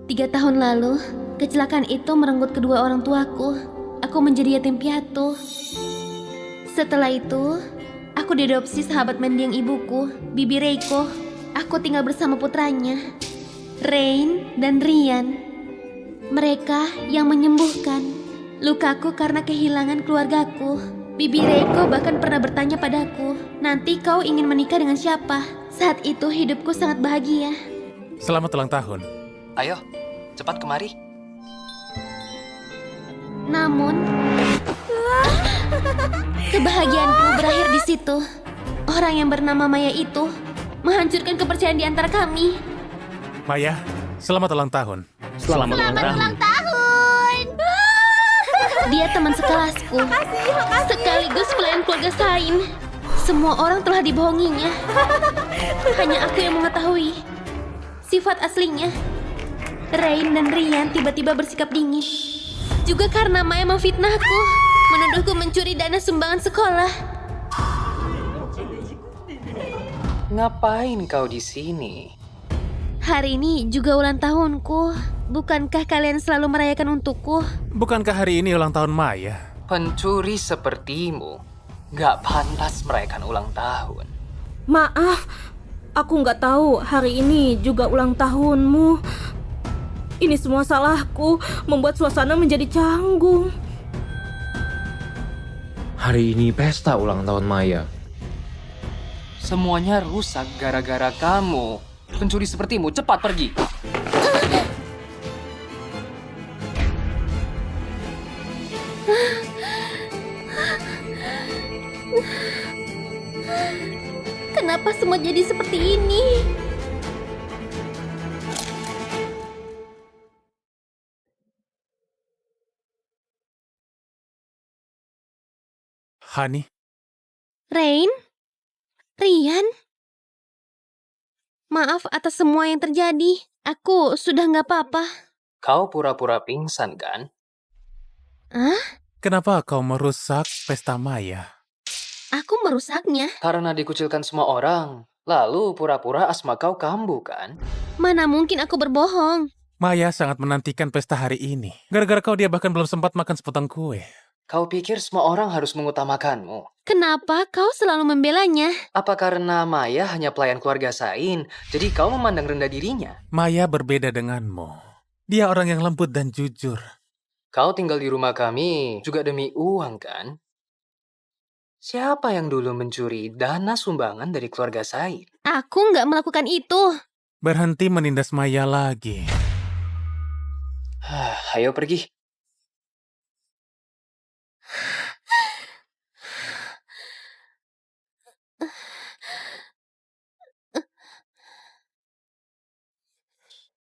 3 tahun lalu, kecelakaan itu merenggut kedua orang tuaku. Aku menjadi yatim piatu. Setelah itu, aku diadopsi sahabat mendiang ibuku, Bibi Reiko. Aku tinggal bersama putranya, Rain dan Rian. Mereka yang menyembuhkan lukaku karena kehilangan keluargaku. Bibi Reiko bahkan pernah bertanya padaku, nanti kau ingin menikah dengan siapa? Saat itu hidupku sangat bahagia. Selamat ulang tahun. Ayo, cepat kemari. Namun, kebahagiaanku berakhir di situ. Orang yang bernama Maya itu menghancurkan kepercayaan di antara kami. Maya, selamat ulang tahun. Selamat ulang tahun. Dia teman sekelasku, sekaligus pelayan keluarga Sain. Semua orang telah dibohonginya. Hanya aku yang mengetahui sifat aslinya. Rain dan Rian tiba-tiba bersikap dingin. Juga karena Maya memfitnahku, menuduhku mencuri dana sumbangan sekolah. Ngapain kau di sini? Hari ini juga ulang tahunku. Bukankah kalian selalu merayakan untukku? Bukankah hari ini ulang tahun Maya? Pencuri sepertimu nggak pantas merayakan ulang tahun. Maaf, aku nggak tahu hari ini juga ulang tahunmu. Ini semua salahku, membuat suasana menjadi canggung. Hari ini pesta ulang tahun Maya. Semuanya rusak gara-gara kamu. Pencuri sepertimu, cepat pergi. Kenapa semua jadi seperti ini? Hani, Rain? Rian? Maaf atas semua yang terjadi. Aku sudah nggak apa-apa. Kau pura-pura pingsan, kan? kenapa kau merusak pesta Maya? Aku merusaknya. Karena dikucilkan semua orang. Lalu pura-pura asma kau kambuh, kan? Mana mungkin aku berbohong. Maya sangat menantikan pesta hari ini. Gara-gara kau dia bahkan belum sempat makan sepotong kue. Kau pikir semua orang harus mengutamakanmu? Kenapa kau selalu membelanya? Apa karena Maya hanya pelayan keluarga Sain, jadi kau memandang rendah dirinya? Maya berbeda denganmu. Dia orang yang lembut dan jujur. Kau tinggal di rumah kami juga demi uang, kan? Siapa yang dulu mencuri dana sumbangan dari keluarga Sain? Aku nggak melakukan itu. Berhenti menindas Maya lagi. Ayo pergi.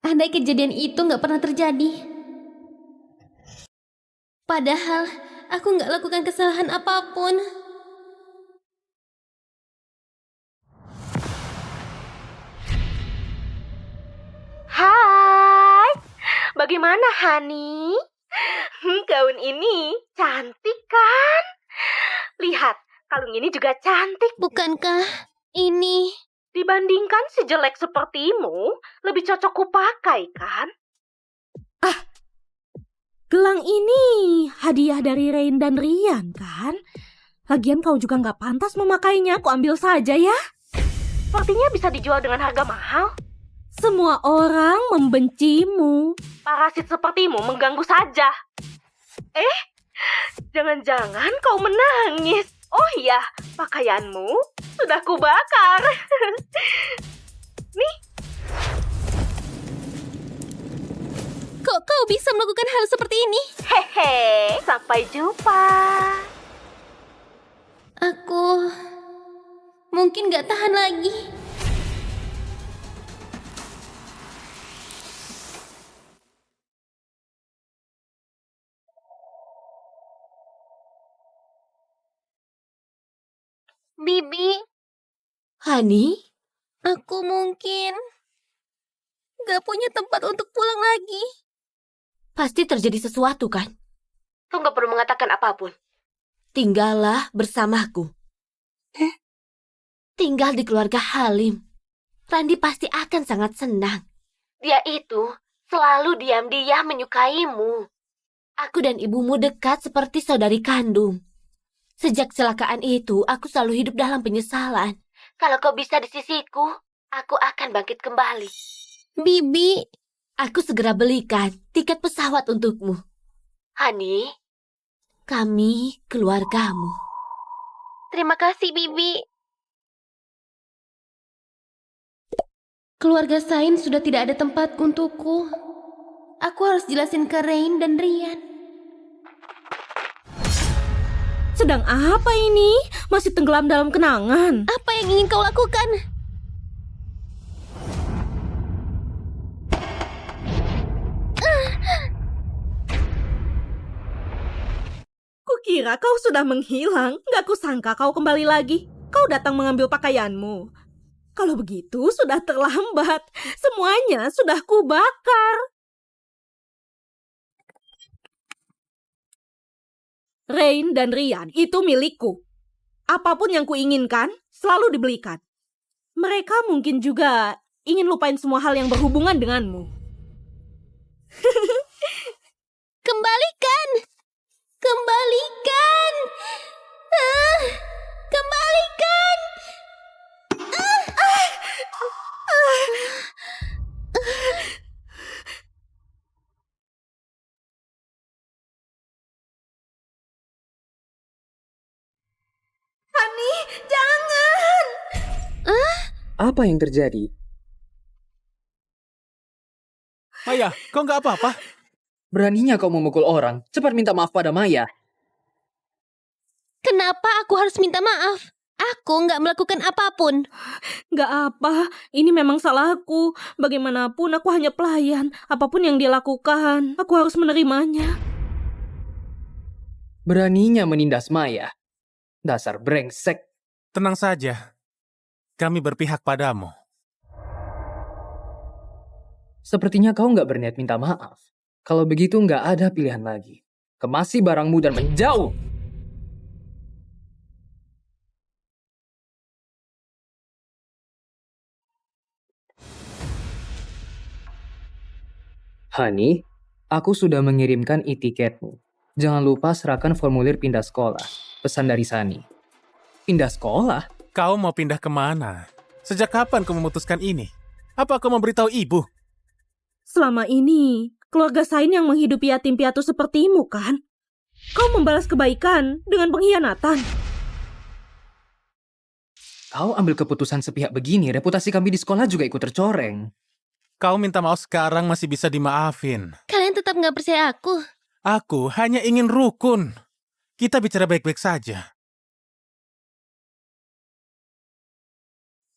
Andai kejadian itu nggak pernah terjadi. Padahal aku nggak lakukan kesalahan apapun. Hai, bagaimana Hani? Gaun ini cantik kan? Lihat, kalung ini juga cantik. Bukankah ini... Dibandingkan si jelek sepertimu, lebih cocok kupakai kan? Gelang ini hadiah dari Rain dan Rian kan? Lagian kau juga nggak pantas memakainya, aku ambil saja ya. Sepertinya bisa dijual dengan harga mahal. Semua orang membencimu. Parasit sepertimu mengganggu saja. Jangan-jangan kau menangis. Oh iya, pakaianmu sudah kubakar. Nih. Kok kau bisa melakukan hal seperti ini? Hehe, sampai jumpa. Aku... mungkin nggak tahan lagi. Bibi, Hani, aku mungkin nggak punya tempat untuk pulang lagi. pasti terjadi sesuatu kan? Kau nggak perlu mengatakan apapun. Tinggallah bersamaku. Tinggal di keluarga Halim. Randi pasti akan sangat senang. Dia itu selalu diam-diam menyukaimu. Aku dan ibumu dekat seperti saudari kandung. Sejak kecelakaan itu, aku selalu hidup dalam penyesalan. Kalau kau bisa di sisiku, aku akan bangkit kembali. Bibi, Aku segera belikan tiket pesawat untukmu. Hani, kami keluargamu. terima kasih Bibi. Keluarga Sain sudah tidak ada tempat untukku. Aku harus jelasin ke Rain dan Rian. Sedang apa ini? Masih tenggelam dalam kenangan. Apa yang ingin kau lakukan? Kukira kau sudah menghilang. Gak kusangka kau kembali lagi. Kau datang mengambil pakaianmu. Kalau begitu sudah terlambat. Semuanya sudah kubakar. Rain dan Rian itu milikku. Apapun yang kuinginkan selalu dibelikan. Mereka mungkin juga ingin lupain semua hal yang berhubungan denganmu. Kembalikan! Kembalikan! Ah, kembalikan! Hani, jangan! Apa yang terjadi? Maya, kau nggak apa-apa? Beraninya kau memukul orang. Cepat minta maaf pada Maya. Kenapa aku harus minta maaf? Aku nggak melakukan apapun. Gak apa, ini memang salahku. Bagaimanapun aku hanya pelayan. Apapun yang dia lakukan, aku harus menerimanya. Beraninya menindas Maya. Dasar brengsek. Tenang saja. Kami berpihak padamu. Sepertinya kau nggak berniat minta maaf. Kalau begitu nggak ada pilihan lagi. Kemasi barangmu dan menjauh. Hani, aku sudah mengirimkan e-tiketmu. Jangan lupa serahkan formulir pindah sekolah. Pesan dari Sani. Pindah sekolah? Kau mau pindah kemana? Sejak kapan kau memutuskan ini? Apa kau memberitahu ibu? Selama ini, keluarga Sain yang menghidupi yatim piatu sepertimu, kan? Kau membalas kebaikan dengan pengkhianatan. Kau ambil keputusan sepihak begini, reputasi kami di sekolah juga ikut tercoreng. Kau minta maaf sekarang masih bisa dimaafin. Kalian tetap nggak percaya aku. Aku hanya ingin rukun. Kita bicara baik-baik saja.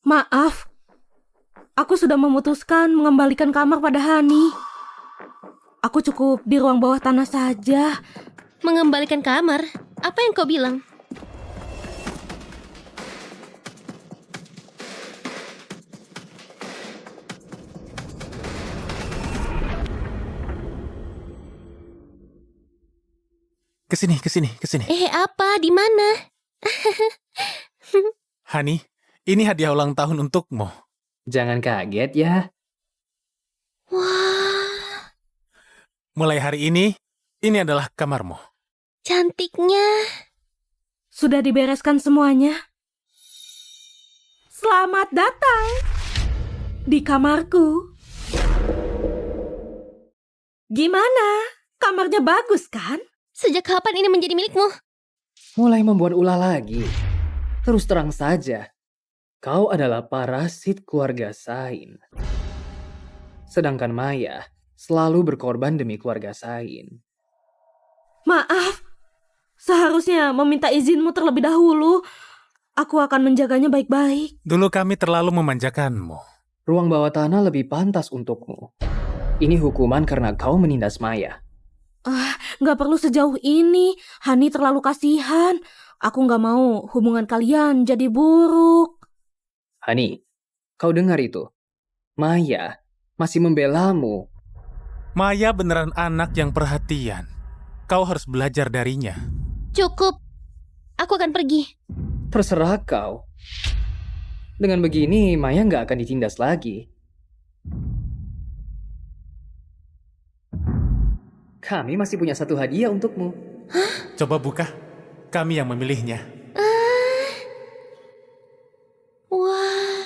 Maaf, aku sudah memutuskan mengembalikan kamar pada Hani. Aku cukup di ruang bawah tanah saja. Mengembalikan kamar? Apa yang kau bilang? Kesini, kesini, kesini. Apa? Di mana? Hani, ini hadiah ulang tahun untukmu. Jangan kaget ya. Wah, Mulai hari ini adalah kamarmu. cantiknya. Sudah dibereskan semuanya. Selamat datang di kamarku. Gimana? Kamarnya bagus kan? Sejak kapan ini menjadi milikmu? Mulai membuat ulah lagi. Terus terang saja, kau adalah parasit keluarga Sain. Sedangkan Maya selalu berkorban demi keluarga Sain. Maaf, seharusnya meminta izinmu terlebih dahulu. Aku akan menjaganya baik-baik. Dulu kami terlalu memanjakanmu. Ruang bawah tanah lebih pantas untukmu. Ini hukuman karena kau menindas Maya. Gak perlu sejauh ini. Hani terlalu kasihan. Aku gak mau hubungan kalian jadi buruk. Hani, kau dengar itu? Maya masih membelamu. Maya beneran anak yang perhatian. Kau harus belajar darinya. Cukup. Aku akan pergi. Terserah kau. Dengan begini, Maya nggak akan ditindas lagi. Kami masih punya satu hadiah untukmu. Coba buka. Kami yang memilihnya. Wah,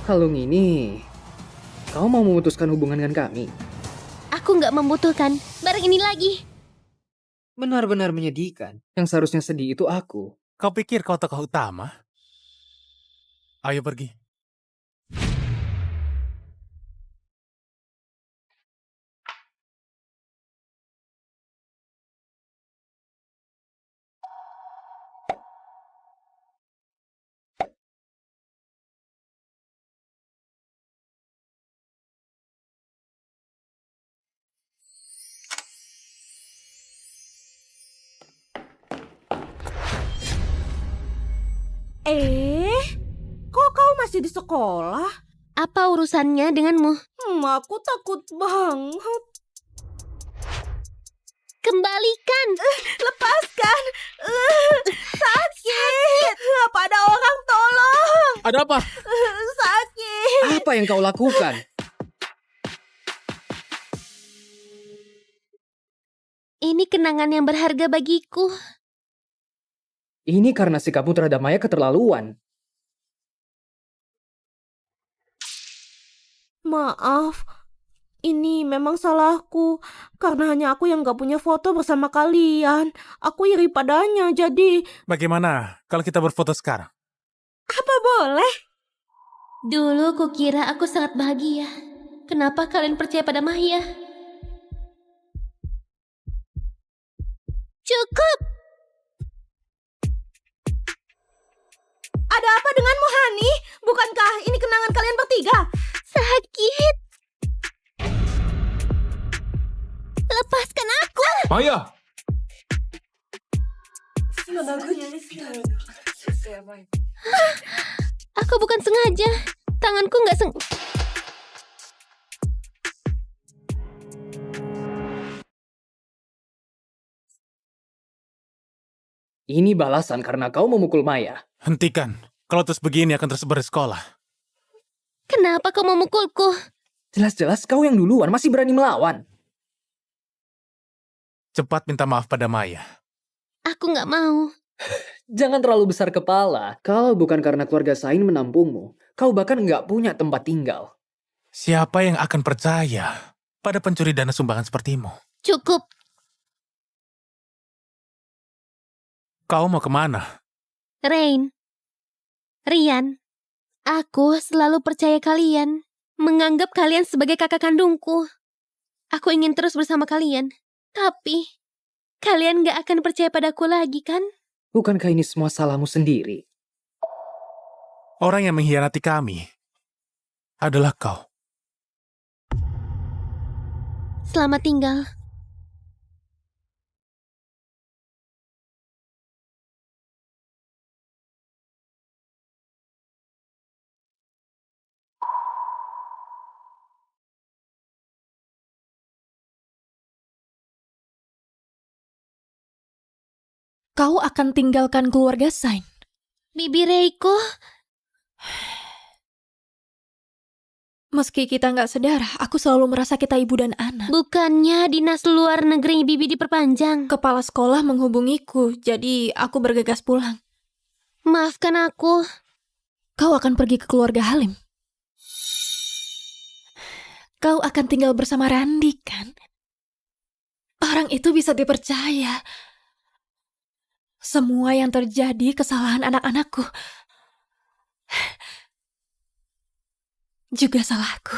Kalung ini, kau mau memutuskan hubungan dengan kami? aku nggak membutuhkan barang ini lagi. Benar-benar menyedihkan. Yang seharusnya sedih itu aku. Kau pikir kau tokoh utama? Ayo pergi. Kok kau masih di sekolah? Apa urusannya denganmu? Aku takut banget. Kembalikan! Lepaskan! Sakit! Apa ada orang tolong? Ada apa? Sakit! Apa yang kau lakukan? Ini kenangan yang berharga bagiku. Ini karena sikapmu terhadap Maya keterlaluan. Maaf, ini memang salahku. Karena hanya aku yang gak punya foto bersama kalian. Aku iri padanya, jadi... Bagaimana kalau kita berfoto sekarang? Apa boleh? Dulu kukira aku sangat bahagia. Kenapa kalian percaya pada Maya? Cukup! Ada apa denganmu, Hani? Bukankah ini kenangan kalian bertiga? Sakit! Lepaskan aku! Maya! Aku bukan sengaja. Tanganku nggak Ini balasan karena kau memukul Maya. Hentikan. Kalau terus begini akan tersebar di sekolah. Kenapa kau memukulku? Jelas-jelas kau yang duluan masih berani melawan. Cepat minta maaf pada Maya. Aku nggak mau. Jangan terlalu besar kepala. Kalau bukan karena keluarga Sain menampungmu, kau bahkan nggak punya tempat tinggal. Siapa yang akan percaya pada pencuri dana sumbangan sepertimu? Cukup. Kau mau kemana? Rain. Rian. Aku selalu percaya kalian. Menganggap kalian sebagai kakak kandungku. Aku ingin terus bersama kalian. Tapi, kalian gak akan percaya padaku lagi, kan? Bukankah ini semua salahmu sendiri? Orang yang mengkhianati kami adalah kau. Selamat tinggal. Kau akan tinggalkan keluarga Sain. Bibi Reiko, Meski kita nggak sedara, aku selalu merasa kita ibu dan anak. bukannya dinas luar negeri Bibi diperpanjang. Kepala sekolah menghubungiku, jadi aku bergegas pulang. Maafkan aku. Kau akan pergi ke keluarga Halim. Kau akan tinggal bersama Randi, kan? Orang itu bisa dipercaya. Semua yang terjadi kesalahan anak-anakku. Juga salahku.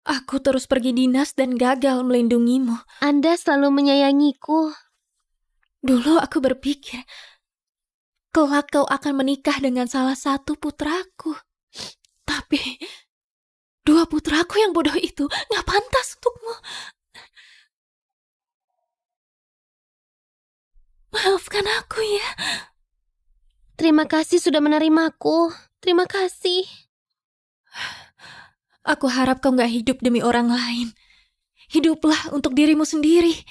Aku terus pergi dinas dan gagal melindungimu. Anda selalu menyayangiku. Dulu aku berpikir, kelak kau akan menikah dengan salah satu putraku. Tapi, dua putraku yang bodoh itu gak pantas untukmu. Maafkan aku ya. Terima kasih sudah menerimaku. Terima kasih. Aku harap kau gak hidup demi orang lain. Hiduplah untuk dirimu sendiri.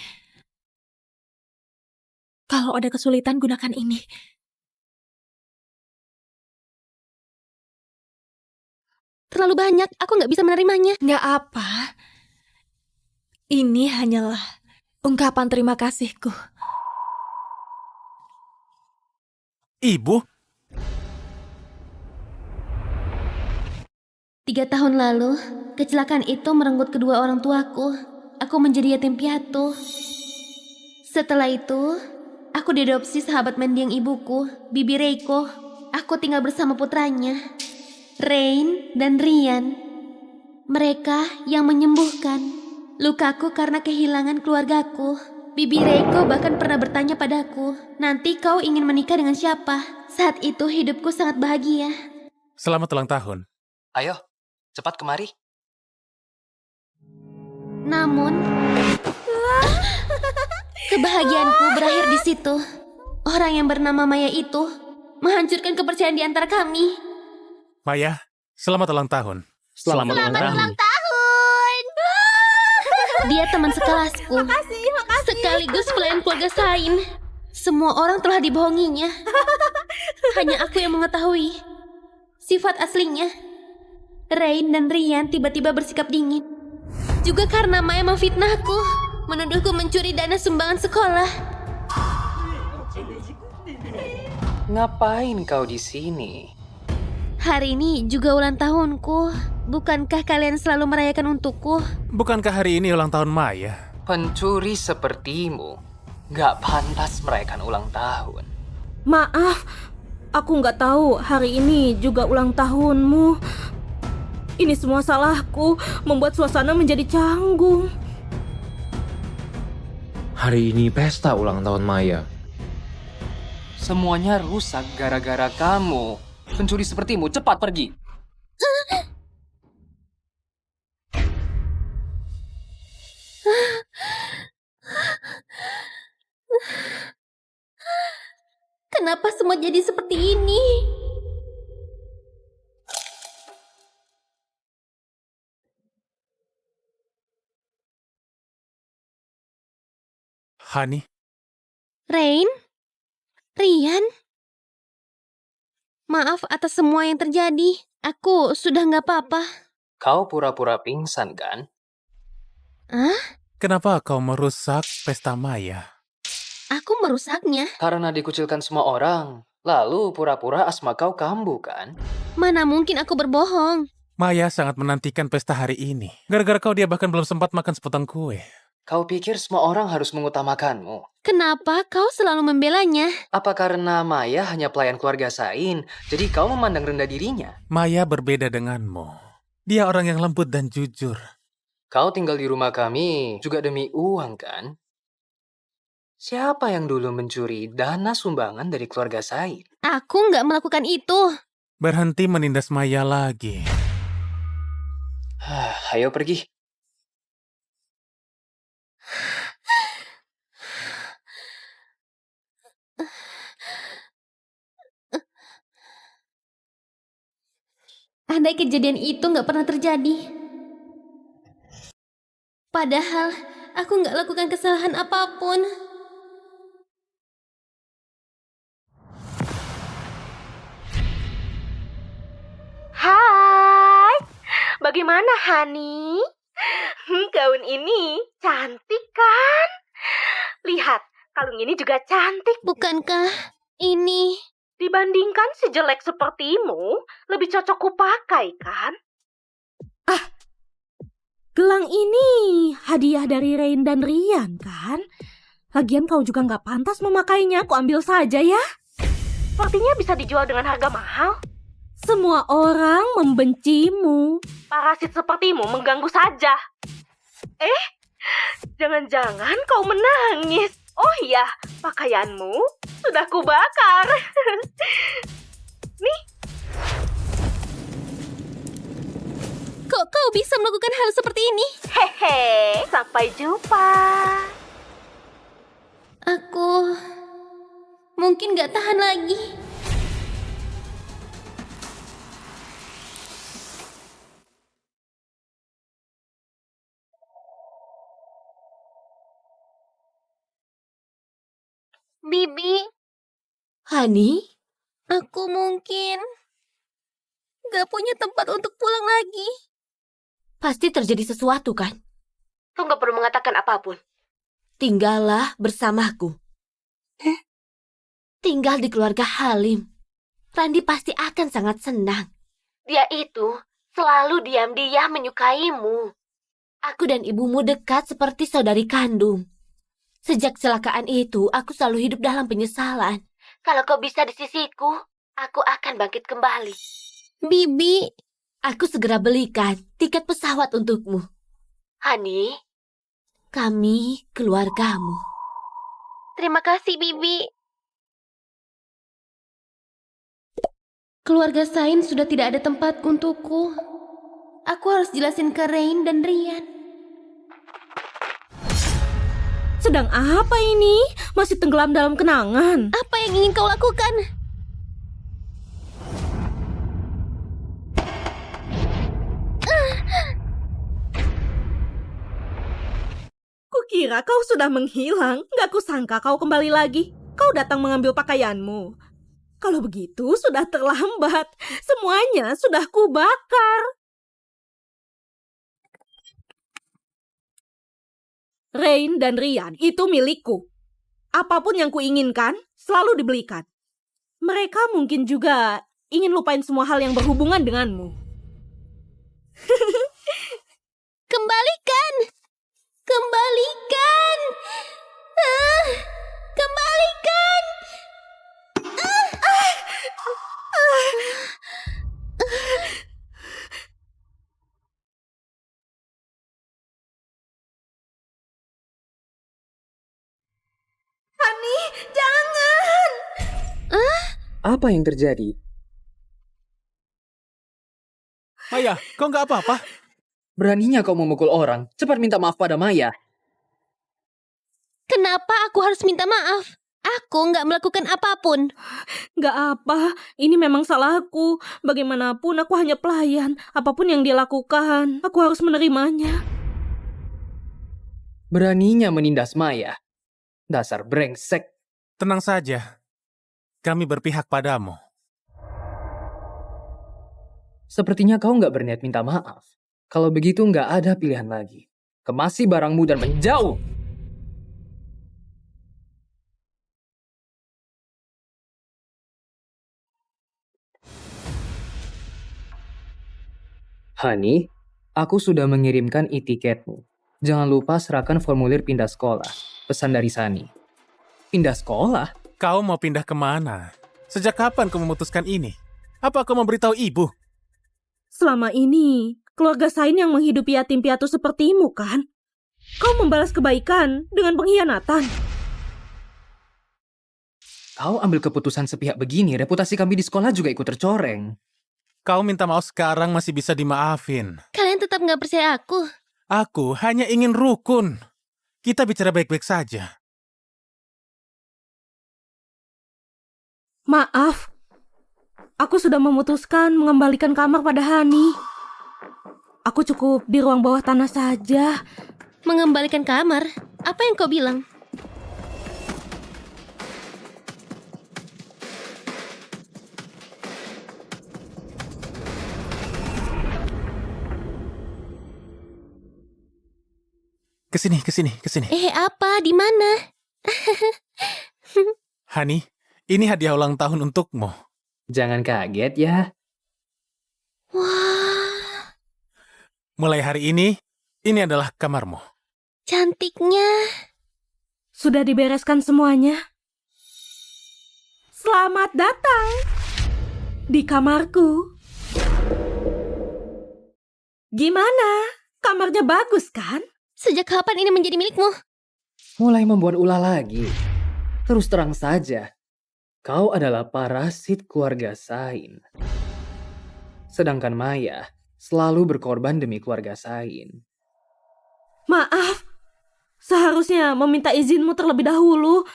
Kalau ada kesulitan, gunakan ini. Terlalu banyak, aku nggak bisa menerimanya. Gak apa. Ini hanyalah ungkapan terima kasihku. Ibu? 3 tahun lalu, kecelakaan itu merenggut kedua orang tuaku. Aku menjadi yatim piatu. Setelah itu, aku diadopsi sahabat mendiang ibuku, Bibi Reiko. Aku tinggal bersama putranya, Rain dan Rian. Mereka yang menyembuhkan lukaku karena kehilangan keluargaku. Bibi Reiko bahkan pernah bertanya padaku, nanti kau ingin menikah dengan siapa? Saat itu hidupku sangat bahagia. Selamat ulang tahun. Ayo, cepat kemari. Namun, kebahagiaanku berakhir di situ. Orang yang bernama Maya itu menghancurkan kepercayaan di antara kami. Maya, selamat ulang tahun. Selamat ulang tahun. Dia teman sekelasku. Makasih. Sekaligus pelayan keluarga Sain. Semua orang telah dibohonginya. Hanya aku yang mengetahui sifat aslinya. Rain dan Rian tiba-tiba bersikap dingin. Juga karena Maya memfitnahku, menuduhku mencuri dana sumbangan sekolah. Ngapain kau di sini? Hari ini juga ulang tahunku. Bukankah kalian selalu merayakan untukku? Bukankah hari ini ulang tahun Maya? Pencuri sepertimu gak pantas merayakan ulang tahun. Maaf, aku nggak tahu hari ini juga ulang tahunmu. Ini semua salahku, membuat suasana menjadi canggung. Hari ini pesta ulang tahun Maya. Semuanya rusak gara-gara kamu. Pencuri sepertimu, cepat pergi. Kenapa semua jadi seperti ini? Hani, Rain? Rian? Maaf atas semua yang terjadi. Aku sudah nggak apa-apa. Kau pura-pura pingsan, kan? kenapa kau merusak pesta Maya? Aku merusaknya. Karena dikucilkan semua orang. Lalu pura-pura asma kau kambuh, kan? Mana mungkin aku berbohong. Maya sangat menantikan pesta hari ini. Gara-gara kau dia bahkan belum sempat makan sepotong kue. Kau pikir semua orang harus mengutamakanmu? Kenapa kau selalu membelanya? Apa karena Maya hanya pelayan keluarga Sain, jadi kau memandang rendah dirinya? Maya berbeda denganmu. Dia orang yang lembut dan jujur. Kau tinggal di rumah kami juga demi uang, kan? Siapa yang dulu mencuri dana sumbangan dari keluarga Sain? Aku nggak melakukan itu. Berhenti menindas Maya lagi. Ayo pergi. Andai kejadian itu nggak pernah terjadi. Padahal aku nggak lakukan kesalahan apapun. Hai, bagaimana Hani? Gaun ini cantik kan? Lihat, kalung ini juga cantik. Bukankah ini... Dibandingkan si jelek sepertimu, lebih cocok kupakai kan? Gelang ini hadiah dari Rain dan Rian kan? Lagian kau juga nggak pantas memakainya, aku ambil saja ya. Sepertinya bisa dijual dengan harga mahal. Semua orang membencimu. Parasit sepertimu mengganggu saja. Jangan-jangan kau menangis. Oh iya, pakaianmu sudah kubakar. Nih. Kok kau bisa melakukan hal seperti ini? Hehe, sampai jumpa. Aku Mungkin gak tahan lagi. Bibi, Hani, aku mungkin gak punya tempat untuk pulang lagi. pasti terjadi sesuatu kan? Kau gak perlu mengatakan apapun. Tinggallah bersamaku. Tinggal di keluarga Halim. Randi pasti akan sangat senang. Dia itu selalu diam-diam menyukaimu. Aku dan ibumu dekat seperti saudari kandung. Sejak kecelakaan itu, aku selalu hidup dalam penyesalan. Kalau kau bisa di sisiku, aku akan bangkit kembali. Bibi, Aku segera belikan tiket pesawat untukmu. Hani, kami keluargamu. terima kasih Bibi. Keluarga Sain sudah tidak ada tempat untukku. Aku harus jelasin ke Rain dan Rian. Sedang apa ini? Masih tenggelam dalam kenangan. Apa yang ingin kau lakukan? Kukira kau sudah menghilang. Gak kusangka kau kembali lagi. Kau datang mengambil pakaianmu. Kalau begitu sudah terlambat. Semuanya sudah kubakar. Rain dan Rian itu milikku. Apapun yang kuinginkan selalu dibelikan. Mereka mungkin juga ingin lupain semua hal yang berhubungan denganmu. Kembalikan! Kembalikan! Ah, kembalikan! Hani, jangan! Apa yang terjadi? Maya, kau nggak apa-apa? Beraninya kau memukul orang. Cepat minta maaf pada Maya. Kenapa aku harus minta maaf? Aku nggak melakukan apapun. Gak apa, ini memang salahku. Bagaimanapun aku hanya pelayan. Apapun yang dia lakukan, aku harus menerimanya. Beraninya menindas Maya. Dasar brengsek. Tenang saja. Kami berpihak padamu. Sepertinya kau nggak berniat minta maaf. Kalau begitu nggak ada pilihan lagi. Kemasi barangmu dan menjauh. Hani, aku sudah mengirimkan e-tiketmu. Jangan lupa serahkan formulir pindah sekolah. Pesan dari Sani. Pindah sekolah? Kau mau pindah kemana? Sejak kapan kau memutuskan ini? Apa kau memberitahu ibu? Selama ini, keluarga Sain yang menghidupi yatim piatu sepertimu kan? Kau membalas kebaikan dengan pengkhianatan. Kau ambil keputusan sepihak begini, reputasi kami di sekolah juga ikut tercoreng. Kau minta maaf sekarang masih bisa dimaafin. Kalian tetap nggak percaya aku. Aku hanya ingin rukun. Kita bicara baik-baik saja. Maaf, aku sudah memutuskan mengembalikan kamar pada Hani. Aku cukup di ruang bawah tanah saja. Mengembalikan kamar? Apa yang kau bilang? Kesini, kesini, kesini. Apa? Di mana? Hani, ini hadiah ulang tahun untukmu. Jangan kaget ya. Wah, Mulai hari ini adalah kamarmu. cantiknya. Sudah dibereskan semuanya. Selamat datang di kamarku. Gimana? Kamarnya bagus kan? Sejak kapan ini menjadi milikmu? Mulai membuat ulah lagi. Terus terang saja, kau adalah parasit keluarga Sain. Sedangkan Maya selalu berkorban demi keluarga Sain. Maaf, seharusnya meminta izinmu terlebih dahulu.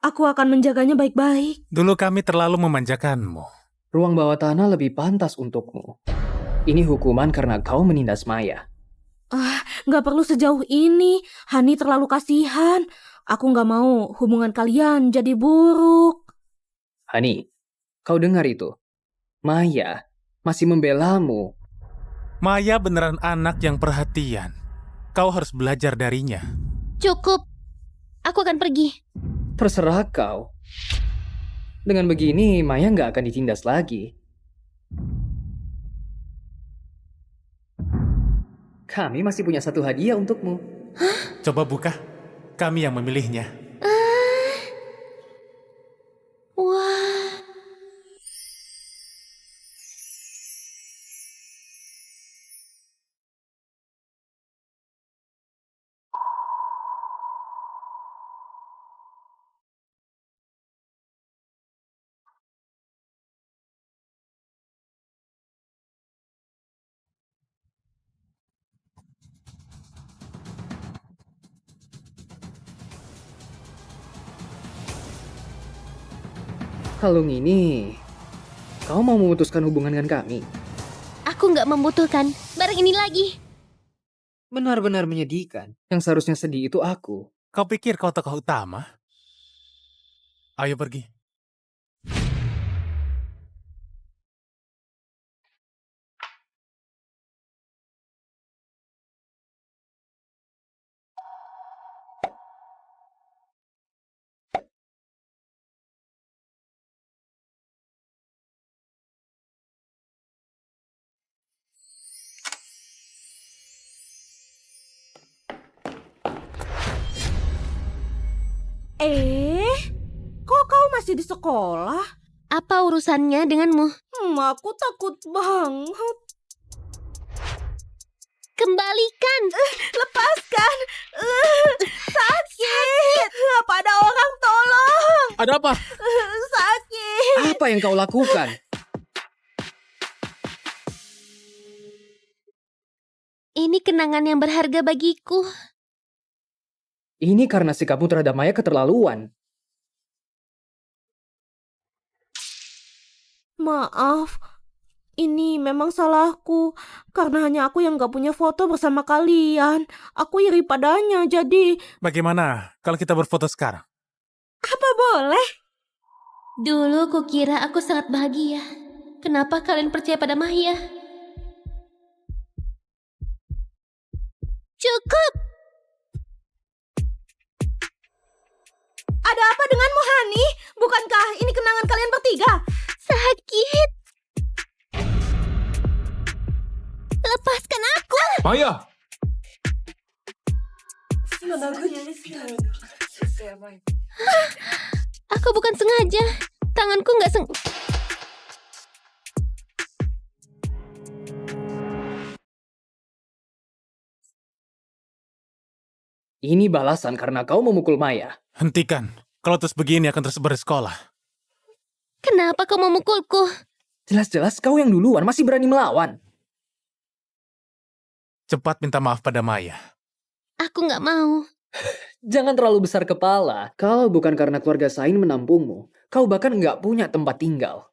Aku akan menjaganya baik-baik. Dulu kami terlalu memanjakanmu. Ruang bawah tanah lebih pantas untukmu. Ini hukuman karena kau menindas Maya. Gak perlu sejauh ini. Hani terlalu kasihan. Aku gak mau hubungan kalian jadi buruk. Hani, kau dengar itu? Maya masih membelamu. Maya beneran anak yang perhatian. Kau harus belajar darinya. Cukup. Aku akan pergi. Terserah kau. Dengan begini, Maya nggak akan ditindas lagi. Kami masih punya satu hadiah untukmu. Coba buka. Kami yang memilihnya. Wah. Kalung ini, kau mau memutuskan hubungan dengan kami? Aku nggak membutuhkan barang ini lagi. Benar-benar menyedihkan. Yang seharusnya sedih itu aku. Kau pikir kau tokoh utama? Ayo pergi. Kok kau masih di sekolah? Apa urusannya denganmu? Aku takut banget. Kembalikan. Lepaskan. Sakit. Apa ada orang tolong? Ada apa? Sakit. Apa yang kau lakukan? Ini kenangan yang berharga bagiku. Ini karena sikapmu terhadap Maya keterlaluan. Maaf, ini memang salahku. Karena hanya aku yang gak punya foto bersama kalian. Aku iri padanya, jadi... Bagaimana kalau kita berfoto sekarang? Apa boleh? Dulu kukira aku sangat bahagia. Kenapa kalian percaya pada Maya? Cukup. Ada apa denganmu, Hani? Bukankah ini kenangan kalian bertiga? Sakit. Lepaskan aku. Maya! Aku bukan sengaja. Tanganku nggak Ini balasan karena kau memukul Maya. Hentikan. Kalau terus begini akan terus bersekolah. Kenapa kau memukulku? Jelas-jelas kau yang duluan masih berani melawan. Cepat minta maaf pada Maya. Aku nggak mau. Jangan terlalu besar kepala. Kalau bukan karena keluarga Sain menampungmu, kau bahkan nggak punya tempat tinggal.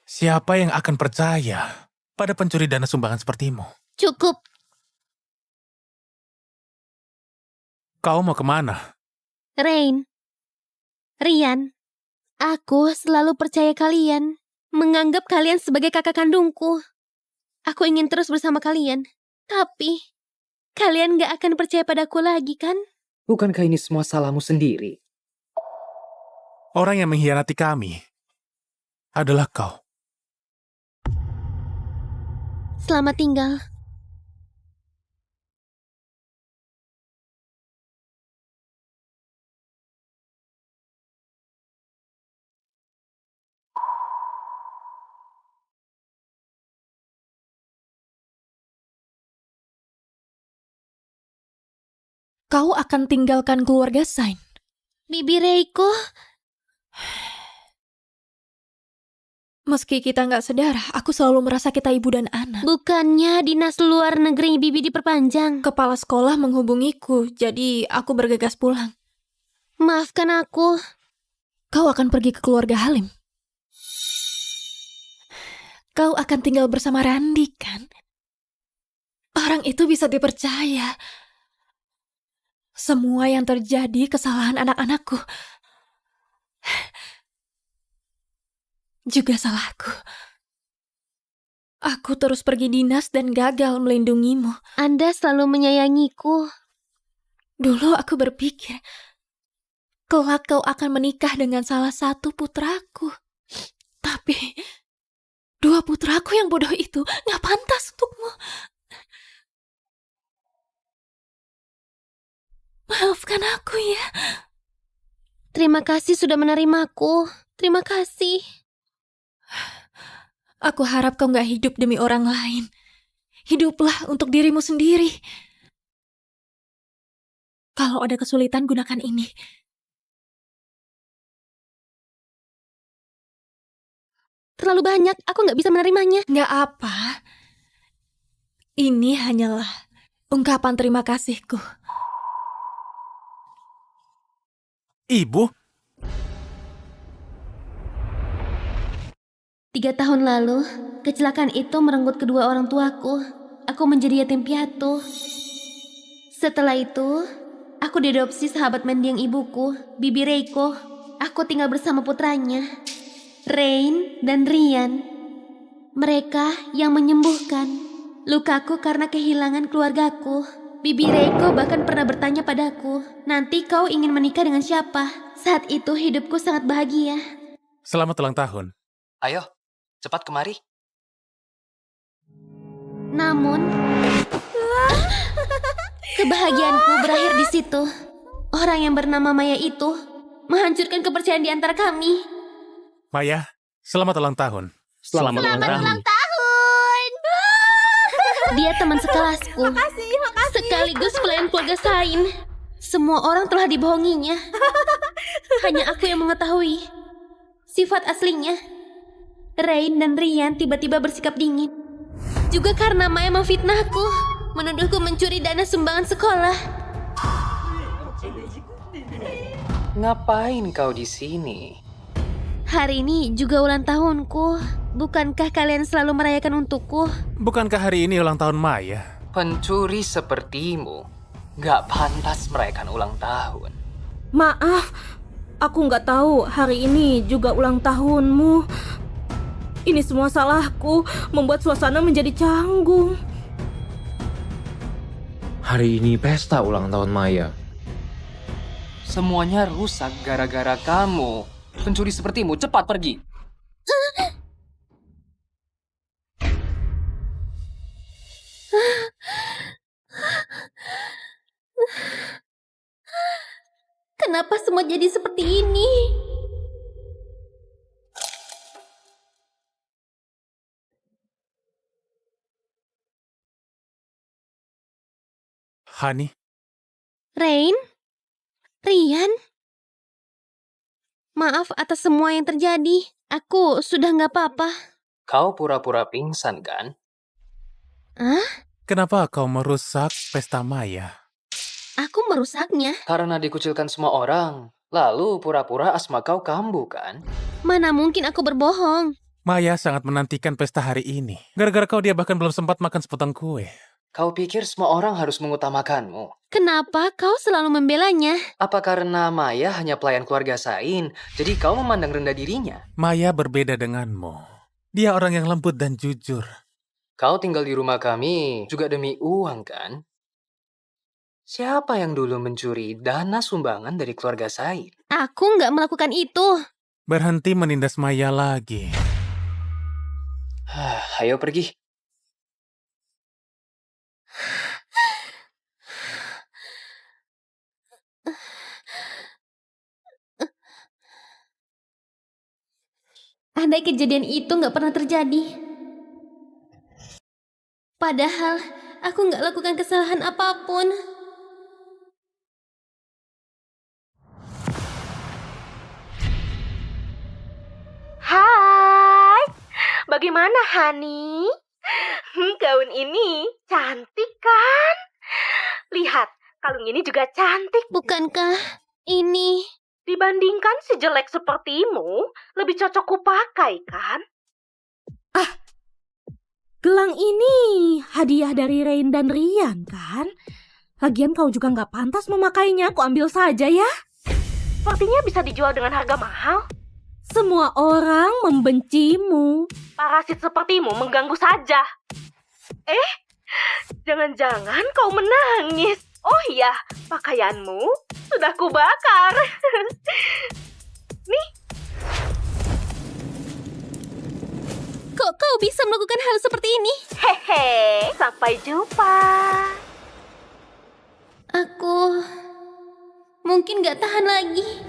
Siapa yang akan percaya pada pencuri dana sumbangan sepertimu? Cukup. Kau mau kemana? Rain. Rian. Aku selalu percaya kalian. Menganggap kalian sebagai kakak kandungku. Aku ingin terus bersama kalian. Tapi, kalian gak akan percaya padaku lagi, kan? Bukankah ini semua salahmu sendiri? Orang yang mengkhianati kami adalah kau. Selamat tinggal. Kau akan tinggalkan keluarga Sain. Bibi Reiko, Meski kita nggak sedarah, aku selalu merasa kita ibu dan anak. bukannya dinas luar negeri Bibi diperpanjang. Kepala sekolah menghubungiku, jadi aku bergegas pulang. Maafkan aku. kau akan pergi ke keluarga Halim. Kau akan tinggal bersama Randi, kan? Orang itu bisa dipercaya. Semua yang terjadi kesalahan anak-anakku. Juga salahku. Aku terus pergi dinas dan gagal melindungimu. Anda selalu menyayangiku. Dulu aku berpikir, kelak kau akan menikah dengan salah satu putraku. Tapi, dua putraku yang bodoh itu gak pantas untukmu. Maafkan aku ya. Terima kasih sudah menerimaku. Terima kasih. Aku harap kau gak hidup demi orang lain. Hiduplah untuk dirimu sendiri. Kalau ada kesulitan, gunakan ini. Terlalu banyak, aku nggak bisa menerimanya. Gak apa. Ini hanyalah ungkapan terima kasihku. Ibu? 3 tahun lalu, kecelakaan itu merenggut kedua orang tuaku. Aku menjadi yatim piatu. Setelah itu, aku diadopsi sahabat mendiang ibuku, Bibi Reiko. Aku tinggal bersama putranya, Rain dan Rian. Mereka yang menyembuhkan lukaku karena kehilangan keluargaku. Bibi Reiko bahkan pernah bertanya padaku, nanti kau ingin menikah dengan siapa? Saat itu hidupku sangat bahagia. Selamat ulang tahun. Ayo, cepat kemari. Namun, kebahagiaanku berakhir di situ. Orang yang bernama Maya itu menghancurkan kepercayaan di antara kami. Maya, selamat ulang tahun. Selamat ulang tahun. Dia teman sekelasku. Sekaligus pelayan keluarga Sain. Semua orang telah dibohonginya. Hanya aku yang mengetahui sifat aslinya. Rain dan Rian tiba-tiba bersikap dingin. Juga karena Maya memfitnahku, menuduhku mencuri dana sumbangan sekolah. Ngapain kau di sini? Hari ini juga ulang tahunku. Bukankah kalian selalu merayakan untukku? Bukankah hari ini ulang tahun Maya? Pencuri sepertimu gak pantas merayakan ulang tahun. Maaf, aku nggak tahu hari ini juga ulang tahunmu. Ini semua salahku, membuat suasana menjadi canggung. Hari ini pesta ulang tahun Maya. Semuanya rusak gara-gara kamu. Pencuri sepertimu cepat pergi. Kenapa semua jadi seperti ini? Hani, Rain? Rian? Maaf atas semua yang terjadi. Aku sudah nggak apa-apa. Kau pura-pura pingsan kan? kenapa kau merusak pesta Maya? Aku merusaknya. Karena dikucilkan semua orang. Lalu pura-pura asma kau kambuh kan? Mana mungkin aku berbohong. Maya sangat menantikan pesta hari ini. Gara-gara kau dia bahkan belum sempat makan sepotong kue. Kau pikir semua orang harus mengutamakanmu? Kenapa kau selalu membelanya? Apa karena Maya hanya pelayan keluarga Sain, jadi kau memandang rendah dirinya? Maya berbeda denganmu. Dia orang yang lembut dan jujur. Kau tinggal di rumah kami juga demi uang kan? Siapa yang dulu mencuri dana sumbangan dari keluarga Sain? Aku nggak melakukan itu. Berhenti menindas Maya lagi. Ayo pergi. Andai kejadian itu nggak pernah terjadi. Padahal aku nggak lakukan kesalahan apapun. Hai, bagaimana Hani? Gaun ini cantik kan? Lihat, kalung ini juga cantik. Bukankah ini? Di Dibandingkan si jelek sepertimu, lebih cocok kupakai, kan? Gelang ini hadiah dari Rain dan Rian, kan? Lagian kau juga nggak pantas memakainya, aku ambil saja ya. Sepertinya bisa dijual dengan harga mahal. Semua orang membencimu. Parasit sepertimu mengganggu saja. Jangan-jangan kau menangis. Oh iya, pakaianmu sudah kubakar. Nih. Kok kau bisa melakukan hal seperti ini? Hehe, sampai jumpa. Aku mungkin gak tahan lagi.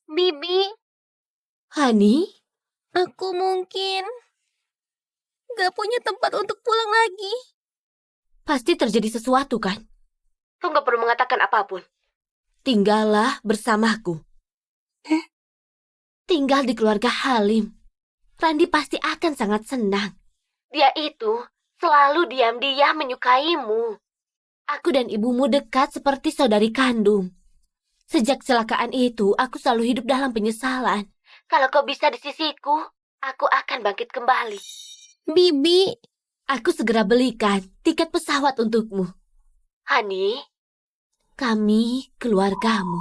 Bibi, Hani, aku mungkin gak punya tempat untuk pulang lagi. pasti terjadi sesuatu kan? Kau nggak perlu mengatakan apapun. Tinggallah bersamaku. Tinggal di keluarga Halim. Randi pasti akan sangat senang. Dia itu selalu diam-diam menyukaimu. Aku dan ibumu dekat seperti saudari kandung. Sejak kecelakaan itu, aku selalu hidup dalam penyesalan. Kalau kau bisa di sisiku, aku akan bangkit kembali. Bibi, Aku segera belikan tiket pesawat untukmu. Hani, kami keluargamu.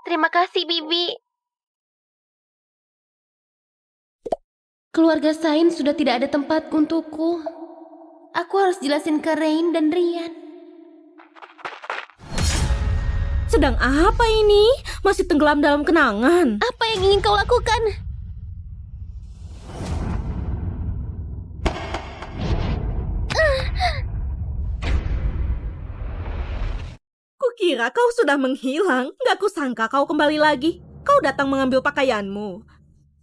terima kasih Bibi. Keluarga Sain sudah tidak ada tempat untukku. Aku harus jelasin ke Rain dan Rian. Sedang apa ini? Masih tenggelam dalam kenangan. Apa yang ingin kau lakukan? Kukira kau sudah menghilang. Gak kusangka kau kembali lagi. Kau datang mengambil pakaianmu.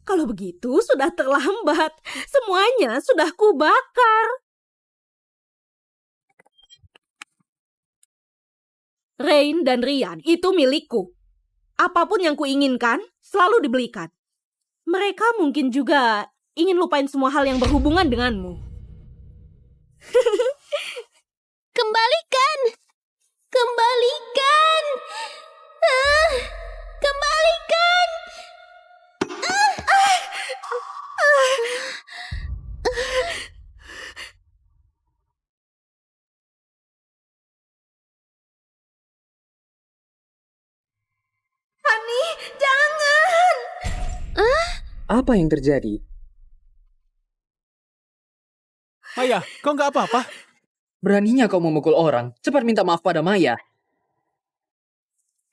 Kalau begitu sudah terlambat. Semuanya sudah kubakar. Rain dan Rian itu milikku. Apapun yang kuinginkan selalu dibelikan. Mereka mungkin juga ingin lupain semua hal yang berhubungan denganmu. Kembalikan! Kembalikan! Kembalikan! Hani, jangan! Apa yang terjadi? Maya, kau nggak apa-apa? Beraninya kau memukul orang. Cepat minta maaf pada Maya.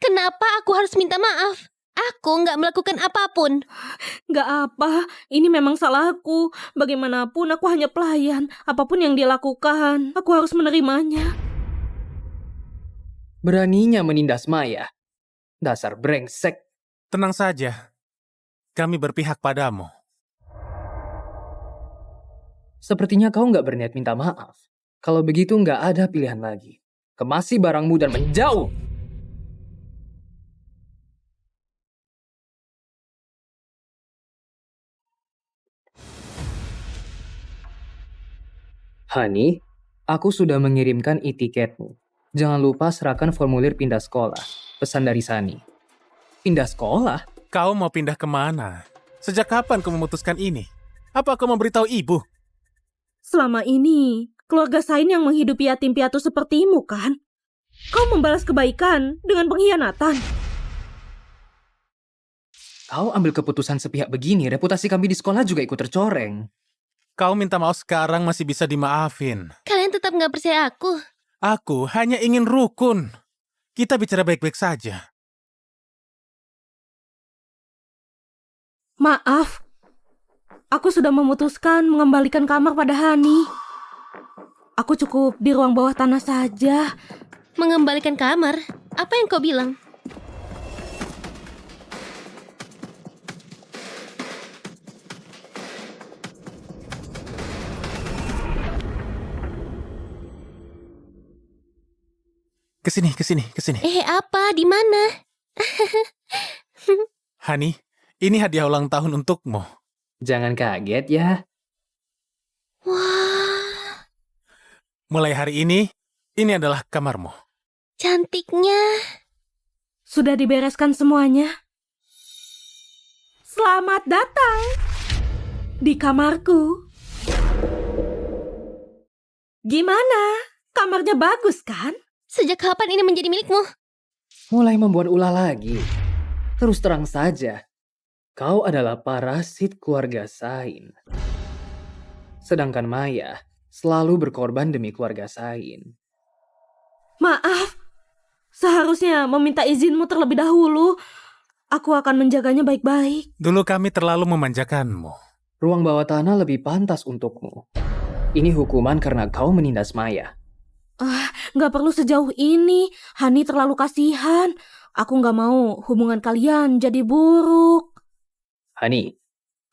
Kenapa aku harus minta maaf? Aku nggak melakukan apapun. Gak apa, ini memang salahku. Bagaimanapun aku hanya pelayan. Apapun yang dia lakukan, aku harus menerimanya. Beraninya menindas Maya. Dasar brengsek. Tenang saja. Kami berpihak padamu. Sepertinya kau nggak berniat minta maaf. Kalau begitu nggak ada pilihan lagi. Kemasi barangmu dan menjauh. Hani, aku sudah mengirimkan e-tiketmu. Jangan lupa serahkan formulir pindah sekolah. Pesan dari Sani. Pindah sekolah? Kau mau pindah kemana? Sejak kapan kau memutuskan ini? Apa kau memberitahu ibu? Selama ini, keluarga Sain yang menghidupi yatim piatu sepertimu, kan? Kau membalas kebaikan dengan pengkhianatan. Kau ambil keputusan sepihak begini, reputasi kami di sekolah juga ikut tercoreng. Kau minta maaf sekarang masih bisa dimaafin. Kalian tetap nggak percaya aku. Aku hanya ingin rukun. Kita bicara baik-baik saja. Maaf, aku sudah memutuskan mengembalikan kamar pada Hani. Aku cukup di ruang bawah tanah saja. Mengembalikan kamar? Apa yang kau bilang? Kesini, kesini, kesini. Apa? Di mana? Hani, Ini hadiah ulang tahun untukmu. Jangan kaget ya. Wah, Mulai hari ini adalah kamarmu. cantiknya. Sudah dibereskan semuanya. Selamat datang di kamarku. Gimana? Kamarnya bagus kan? Sejak kapan ini menjadi milikmu? Mulai membuat ulah lagi. Terus terang saja, kau adalah parasit keluarga Sain. Sedangkan Maya selalu berkorban demi keluarga Sain. Maaf, seharusnya meminta izinmu terlebih dahulu. Aku akan menjaganya baik-baik. Dulu kami terlalu memanjakanmu. Ruang bawah tanah lebih pantas untukmu. Ini hukuman karena kau menindas Maya. Gak perlu sejauh ini. Hani terlalu kasihan. Aku gak mau hubungan kalian jadi buruk. Hani,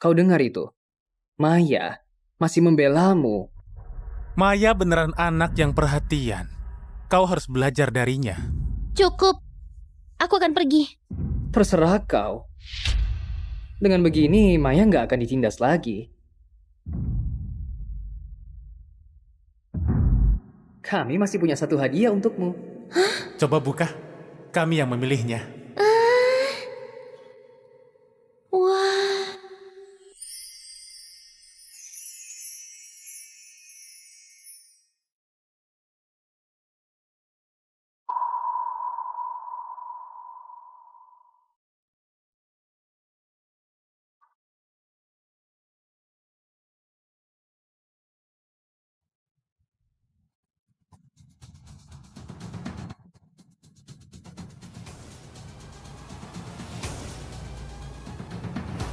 kau dengar itu? Maya masih membelamu. Maya beneran anak yang perhatian. Kau harus belajar darinya. Cukup. Aku akan pergi. Terserah kau. Dengan begini, Maya nggak akan ditindas lagi. Kami masih punya satu hadiah untukmu. Coba buka. Kami yang memilihnya. Wah,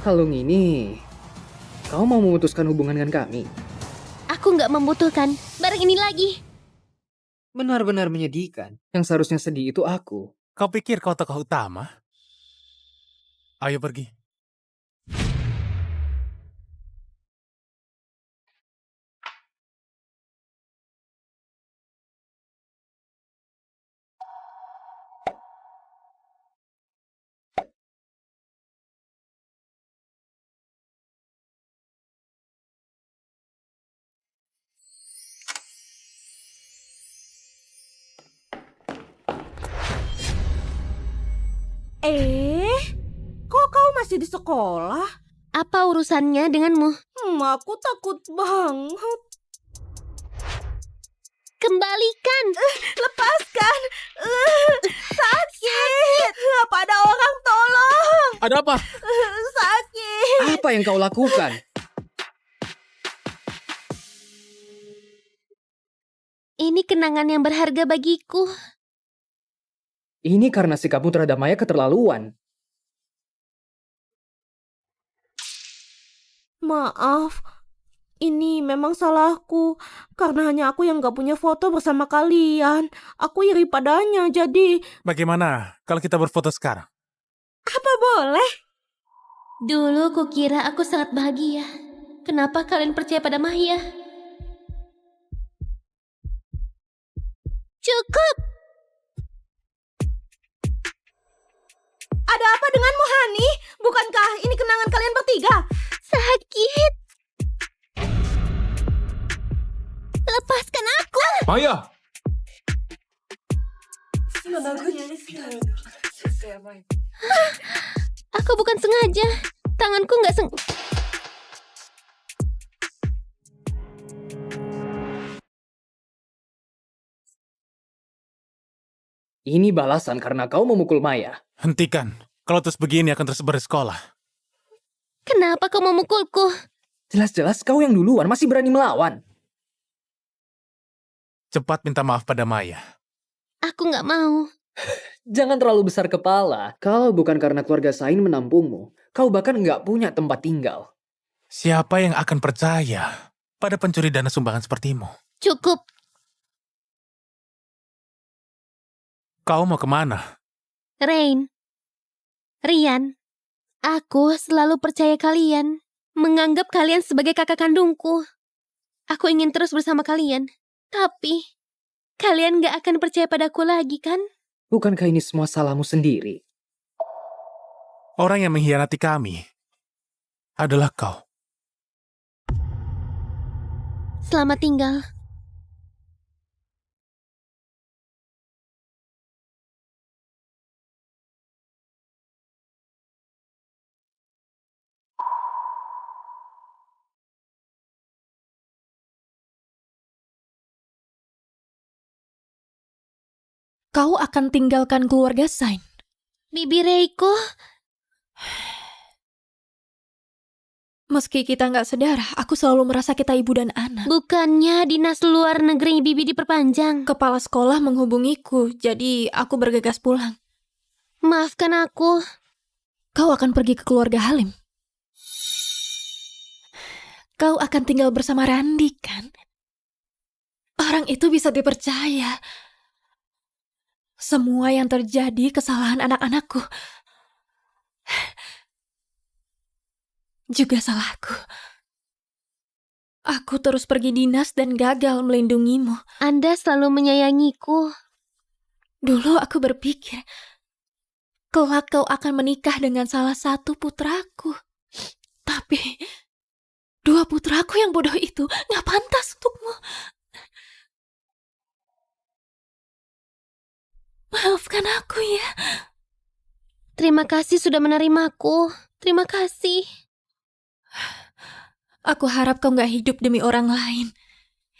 Kalung ini, kau mau memutuskan hubungan dengan kami? aku nggak membutuhkan barang ini lagi. Benar-benar menyedihkan. Yang seharusnya sedih itu aku. Kau pikir kau tokoh utama? Ayo pergi. Kok kau masih di sekolah? Apa urusannya denganmu? Aku takut banget. Kembalikan. Lepaskan. Sakit. Apa ada orang tolong? Ada apa? Sakit. Apa yang kau lakukan? Ini kenangan yang berharga bagiku. Ini karena sikapmu terhadap Maya keterlaluan. Maaf, ini memang salahku. Karena hanya aku yang gak punya foto bersama kalian. Aku iri padanya, jadi... Bagaimana kalau kita berfoto sekarang? Apa boleh? Dulu kukira aku sangat bahagia. Kenapa kalian percaya pada Maya? Cukup. Ada apa denganmu, Hani? Bukankah ini kenangan kalian bertiga? Sakit. Lepaskan aku. Maya! Aku bukan sengaja. Tanganku nggak Ini balasan karena kau memukul Maya. Hentikan. Kalau terus begini akan tersebar di sekolah. Kenapa kau memukulku? Jelas-jelas kau yang duluan masih berani melawan. Cepat minta maaf pada Maya. Aku nggak mau. Jangan terlalu besar kepala. Kalau bukan karena keluarga Sain menampungmu, kau bahkan nggak punya tempat tinggal. Siapa yang akan percaya pada pencuri dana sumbangan sepertimu? Cukup. Kau mau kemana? Rain. Rian. Aku selalu percaya kalian. Menganggap kalian sebagai kakak kandungku. Aku ingin terus bersama kalian. Tapi, kalian gak akan percaya padaku lagi kan? Bukankah ini semua salahmu sendiri? Orang yang mengkhianati kami adalah kau. Selamat tinggal. Kau akan tinggalkan keluarga Sain. Bibi Reiko, Meski kita nggak sedarah, aku selalu merasa kita ibu dan anak. bukannya dinas luar negeri Bibi diperpanjang. Kepala sekolah menghubungiku, jadi aku bergegas pulang. Maafkan aku. Kau akan pergi ke keluarga Halim. Kau akan tinggal bersama Randi, kan? Orang itu bisa dipercaya. Semua yang terjadi kesalahan anak-anakku. Juga salahku. Aku terus pergi dinas dan gagal melindungimu. Anda selalu menyayangiku. Dulu aku berpikir, kelak kau akan menikah dengan salah satu putraku. Tapi, dua putraku yang bodoh itu gak pantas untukmu. Maafkan aku ya. Terima kasih sudah menerimaku. Terima kasih. Aku harap kau gak hidup demi orang lain.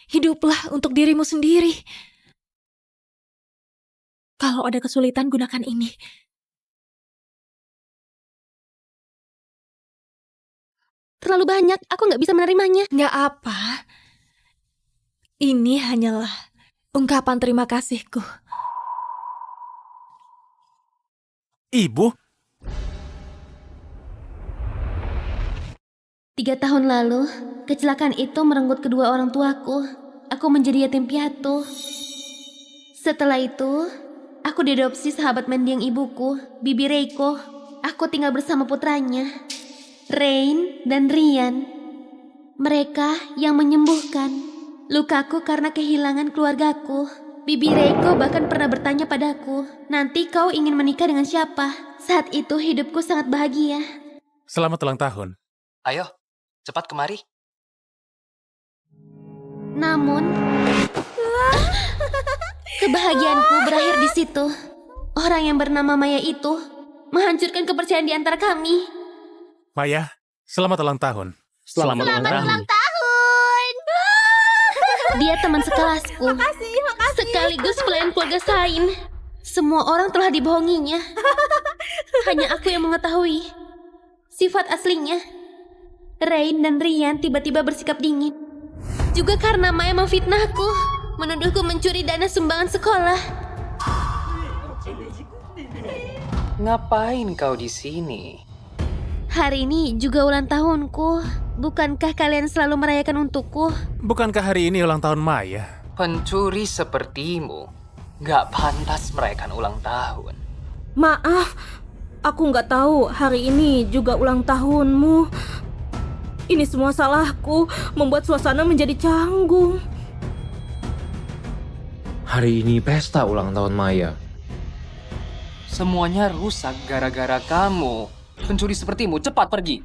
Hiduplah untuk dirimu sendiri. Kalau ada kesulitan, gunakan ini. Terlalu banyak, aku nggak bisa menerimanya. Gak apa. Ini hanyalah ungkapan terima kasihku. Ibu? 3 tahun lalu, kecelakaan itu merenggut kedua orang tuaku. Aku menjadi yatim piatu. Setelah itu, aku diadopsi sahabat mendiang ibuku, Bibi Reiko. Aku tinggal bersama putranya, Rain dan Rian. Mereka yang menyembuhkan lukaku karena kehilangan keluargaku. Bibi Reiko bahkan pernah bertanya padaku, nanti kau ingin menikah dengan siapa? Saat itu hidupku sangat bahagia. Selamat ulang tahun. Ayo, cepat kemari. Namun, kebahagiaanku berakhir di situ. Orang yang bernama Maya itu menghancurkan kepercayaan di antara kami. Maya, selamat ulang tahun. Selamat ulang tahun. Dia teman sekelasku, sekaligus pelayan keluarga Sain. Semua orang telah dibohonginya. Hanya aku yang mengetahui sifat aslinya. Rain dan Rian tiba-tiba bersikap dingin. Juga karena Maya memfitnahku, menuduhku mencuri dana sumbangan sekolah. Ngapain kau di sini? Hari ini juga ulang tahunku. Bukankah kalian selalu merayakan untukku? Bukankah hari ini ulang tahun Maya? Pencuri sepertimu nggak pantas merayakan ulang tahun. Maaf, aku nggak tahu hari ini juga ulang tahunmu. Ini semua salahku, membuat suasana menjadi canggung. Hari ini pesta ulang tahun Maya. Semuanya rusak gara-gara kamu. Pencuri sepertimu cepat pergi.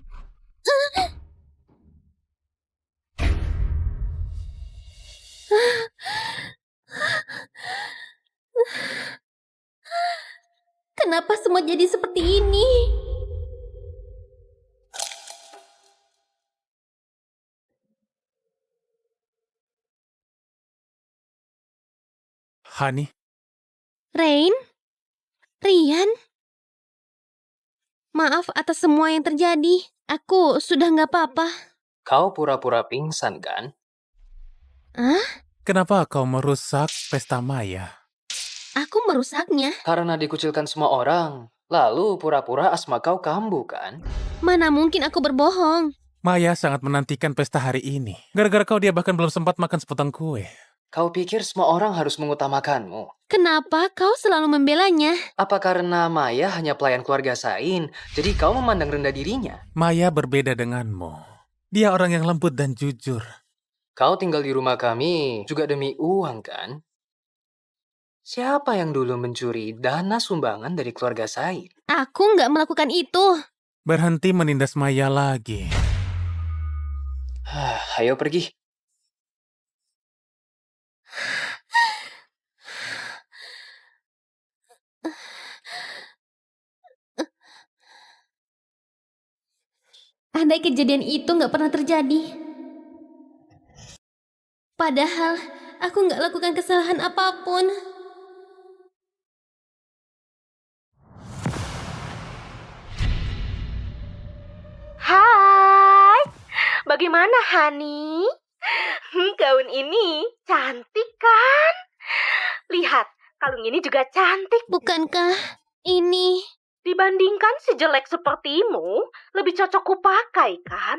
Kenapa semua jadi seperti ini? Hani, Rain? Rian? Maaf atas semua yang terjadi. Aku sudah nggak apa-apa. Kau pura-pura pingsan kan? kenapa kau merusak pesta Maya? Aku merusaknya. Karena dikucilkan semua orang. Lalu pura-pura asma kau kambuh kan? Mana mungkin aku berbohong. Maya sangat menantikan pesta hari ini. Gara-gara kau dia bahkan belum sempat makan sepotong kue. Kau pikir semua orang harus mengutamakanmu? Kenapa kau selalu membelanya? Apa karena Maya hanya pelayan keluarga Sain, jadi kau memandang rendah dirinya? Maya berbeda denganmu. Dia orang yang lembut dan jujur. Kau tinggal di rumah kami juga demi uang kan? Siapa yang dulu mencuri dana sumbangan dari keluarga Sain? Aku nggak melakukan itu. Berhenti menindas Maya lagi. Ayo pergi. Andai kejadian itu nggak pernah terjadi. Padahal aku nggak lakukan kesalahan apapun. Hai, bagaimana Hani? Gaun ini cantik kan? Lihat, kalung ini juga cantik. Bukankah ini... Dibandingkan si jelek sepertimu, lebih cocok kupakai kan?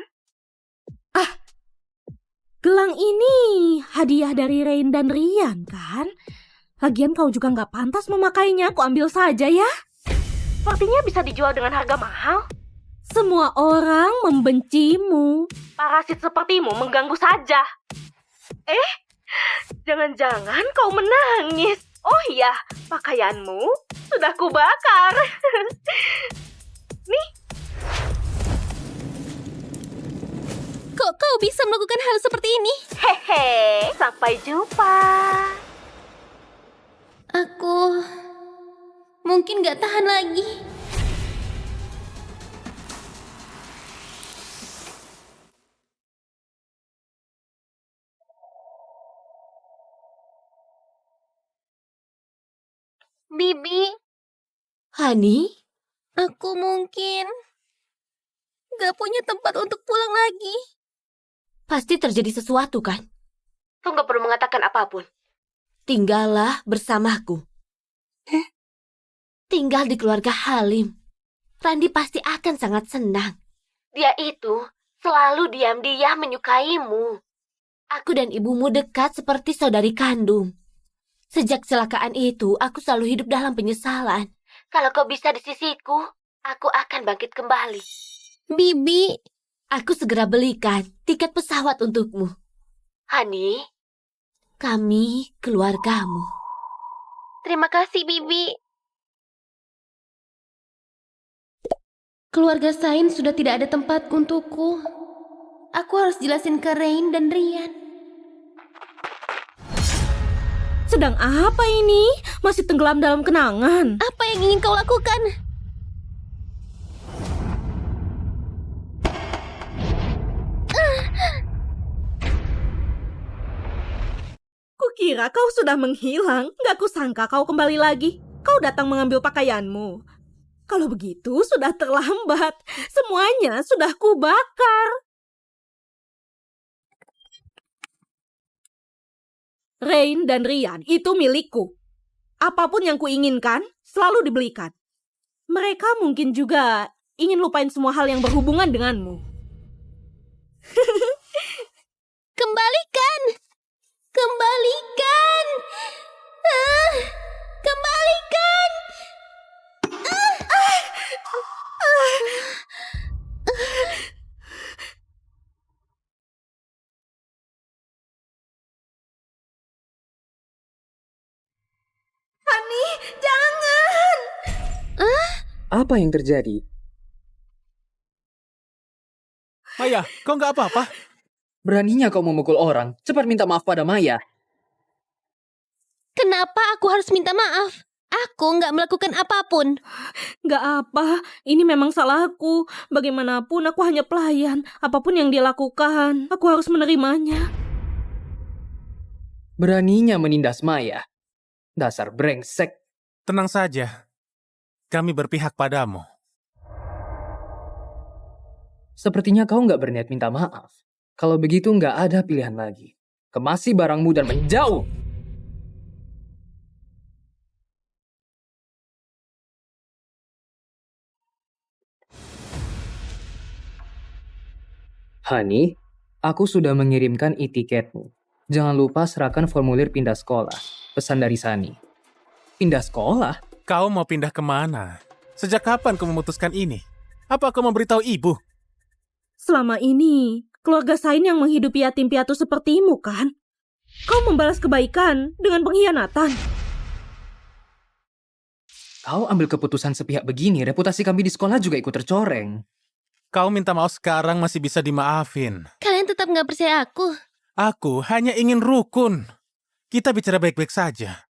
Gelang ini hadiah dari Rain dan Rian kan? Lagian kau juga nggak pantas memakainya, aku ambil saja ya. Sepertinya bisa dijual dengan harga mahal. Semua orang membencimu. Parasit sepertimu mengganggu saja. Jangan-jangan kau menangis. Oh iya, pakaianmu sudah kubakar. Nih. Kok kau bisa melakukan hal seperti ini? Hehe, sampai jumpa. Aku... mungkin nggak tahan lagi. Bibi, Hani, aku mungkin nggak punya tempat untuk pulang lagi. pasti terjadi sesuatu kan? Kau nggak perlu mengatakan apapun. Tinggallah bersamaku. Tinggal di keluarga Halim. Randi pasti akan sangat senang. Dia itu selalu diam-diam menyukaimu. Aku dan ibumu dekat seperti saudari kandung. Sejak kecelakaan itu, aku selalu hidup dalam penyesalan. Kalau kau bisa di sisiku, aku akan bangkit kembali. Bibi, Aku segera belikan tiket pesawat untukmu. Hani, kami keluargamu. terima kasih Bibi. Keluarga Sain sudah tidak ada tempat untukku. Aku harus jelasin ke Rain dan Rian. Sedang apa ini? Masih tenggelam dalam kenangan. Apa yang ingin kau lakukan? Kukira kau sudah menghilang. Gak kusangka kau kembali lagi. Kau datang mengambil pakaianmu. Kalau begitu sudah terlambat. Semuanya sudah kubakar. Rain dan Rian itu milikku. Apapun yang kuinginkan selalu dibelikan. Mereka mungkin juga ingin lupain semua hal yang berhubungan denganmu. Kembalikan! Kembalikan! Kembalikan! Hani, jangan! Apa yang terjadi? Maya, kau nggak apa-apa? Beraninya kau memukul orang. Cepat minta maaf pada Maya. Kenapa aku harus minta maaf? Aku nggak melakukan apapun. Gak apa, ini memang salahku. Bagaimanapun aku hanya pelayan. Apapun yang dia lakukan, aku harus menerimanya. Beraninya menindas Maya. Dasar brengsek. Tenang saja. Kami berpihak padamu. Sepertinya kau nggak berniat minta maaf. Kalau begitu nggak ada pilihan lagi. Kemasi barangmu dan menjauh. Hani, aku sudah mengirimkan e-tiketmu. Jangan lupa serahkan formulir pindah sekolah. Pesan dari Sani. Pindah sekolah? Kau mau pindah kemana? Sejak kapan kau memutuskan ini? Apa kau memberitahu ibu? Selama ini, keluarga Sain yang menghidupi yatim piatu sepertimu kan? Kau membalas kebaikan dengan pengkhianatan. Kau ambil keputusan sepihak begini, reputasi kami di sekolah juga ikut tercoreng. Kau minta maaf sekarang masih bisa dimaafin. Kalian tetap nggak percaya aku. Aku hanya ingin rukun. Kita bicara baik-baik saja.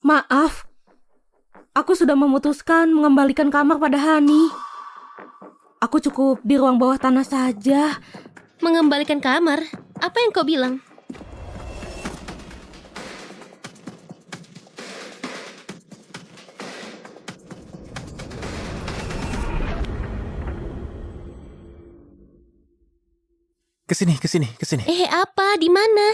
Maaf, aku sudah memutuskan mengembalikan kamar pada Hani. Aku cukup di ruang bawah tanah saja. Mengembalikan kamar? Apa yang kau bilang? Kesini. Apa? Di mana?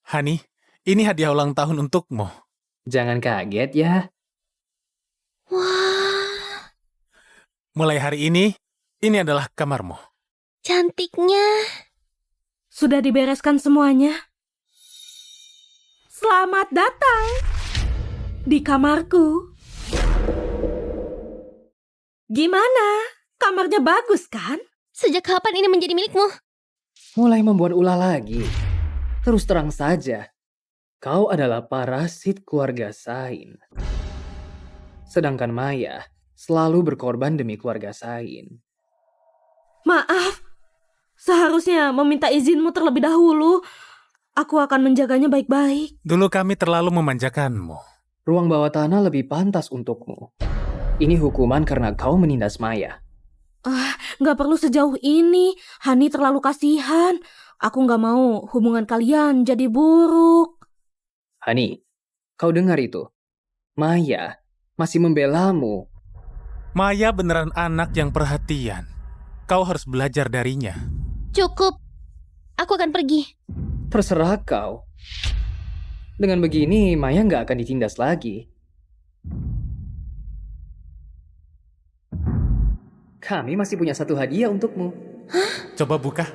Hani, ini hadiah ulang tahun untukmu. Jangan kaget ya. Wah, Mulai hari ini adalah kamarmu. cantiknya. Sudah dibereskan semuanya. Selamat datang di kamarku. Gimana? Kamarnya bagus kan? Sejak kapan ini menjadi milikmu? Mulai membuat ulah lagi. Terus terang saja, kau adalah parasit keluarga Sain. Sedangkan Maya selalu berkorban demi keluarga Sain. Maaf, seharusnya meminta izinmu terlebih dahulu. Aku akan menjaganya baik-baik. Dulu kami terlalu memanjakanmu. Ruang bawah tanah lebih pantas untukmu. Ini hukuman karena kau menindas Maya. Gak perlu sejauh ini. Hani terlalu kasihan. Aku gak mau hubungan kalian jadi buruk. Hani, kau dengar itu? Maya masih membelamu. Maya beneran anak yang perhatian. Kau harus belajar darinya. Cukup. Aku akan pergi. Terserah kau. Dengan begini, Maya nggak akan ditindas lagi. Kami masih punya satu hadiah untukmu. Coba buka.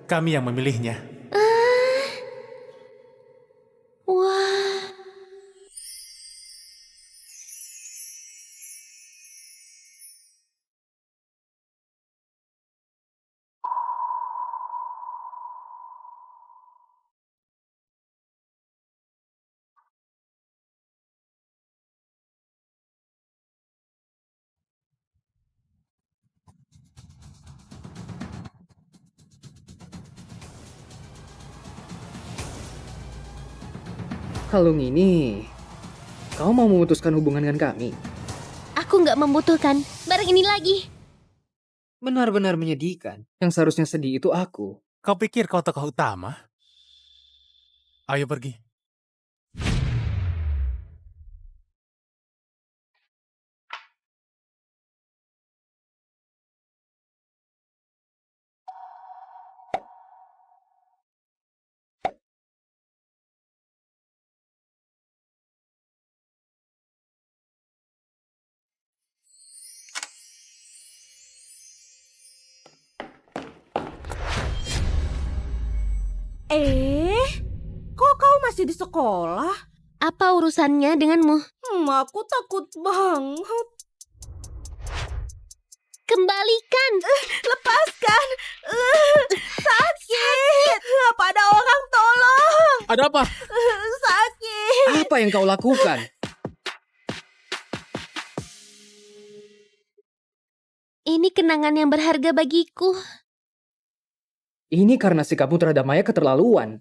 Kami yang memilihnya. Wah, Kalung ini, kau mau memutuskan hubungan dengan kami? aku nggak membutuhkan barang ini lagi. Benar-benar menyedihkan. Yang seharusnya sedih itu aku. Kau pikir kau tokoh utama? Ayo pergi. Kok kau masih di sekolah? Apa urusannya denganmu? Aku takut banget. Kembalikan. Lepaskan. Sakit. Apa ada orang tolong? Ada apa? Sakit. Apa yang kau lakukan? Ini kenangan yang berharga bagiku. Ini karena sikapmu terhadap Maya keterlaluan.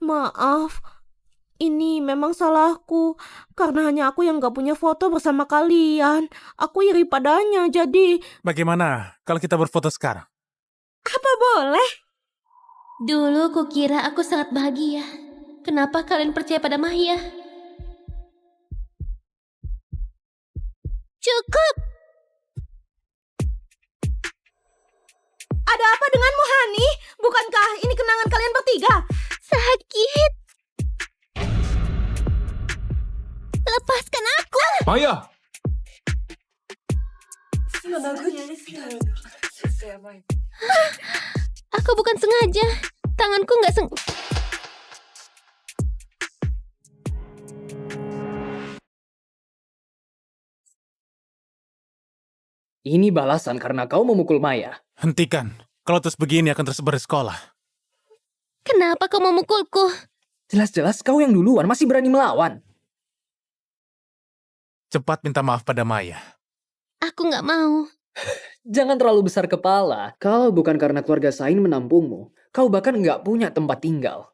Maaf, ini memang salahku. Karena hanya aku yang gak punya foto bersama kalian. Aku iri padanya, jadi... Bagaimana kalau kita berfoto sekarang? Apa boleh? Dulu kukira aku sangat bahagia. Kenapa kalian percaya pada Maya? Cukup! Ada apa denganmu, Hani? Bukankah ini kenangan kalian bertiga? Sakit! Lepaskan aku! Maya! Aku bukan sengaja. Tanganku nggak Ini balasan karena kau memukul Maya. Hentikan. Kalau terus begini akan tersebar di sekolah. Kenapa kau memukulku? Jelas-jelas kau yang duluan masih berani melawan. Cepat minta maaf pada Maya. Aku nggak mau. Jangan terlalu besar kepala. Kalau bukan karena keluarga Sain menampungmu, kau bahkan nggak punya tempat tinggal.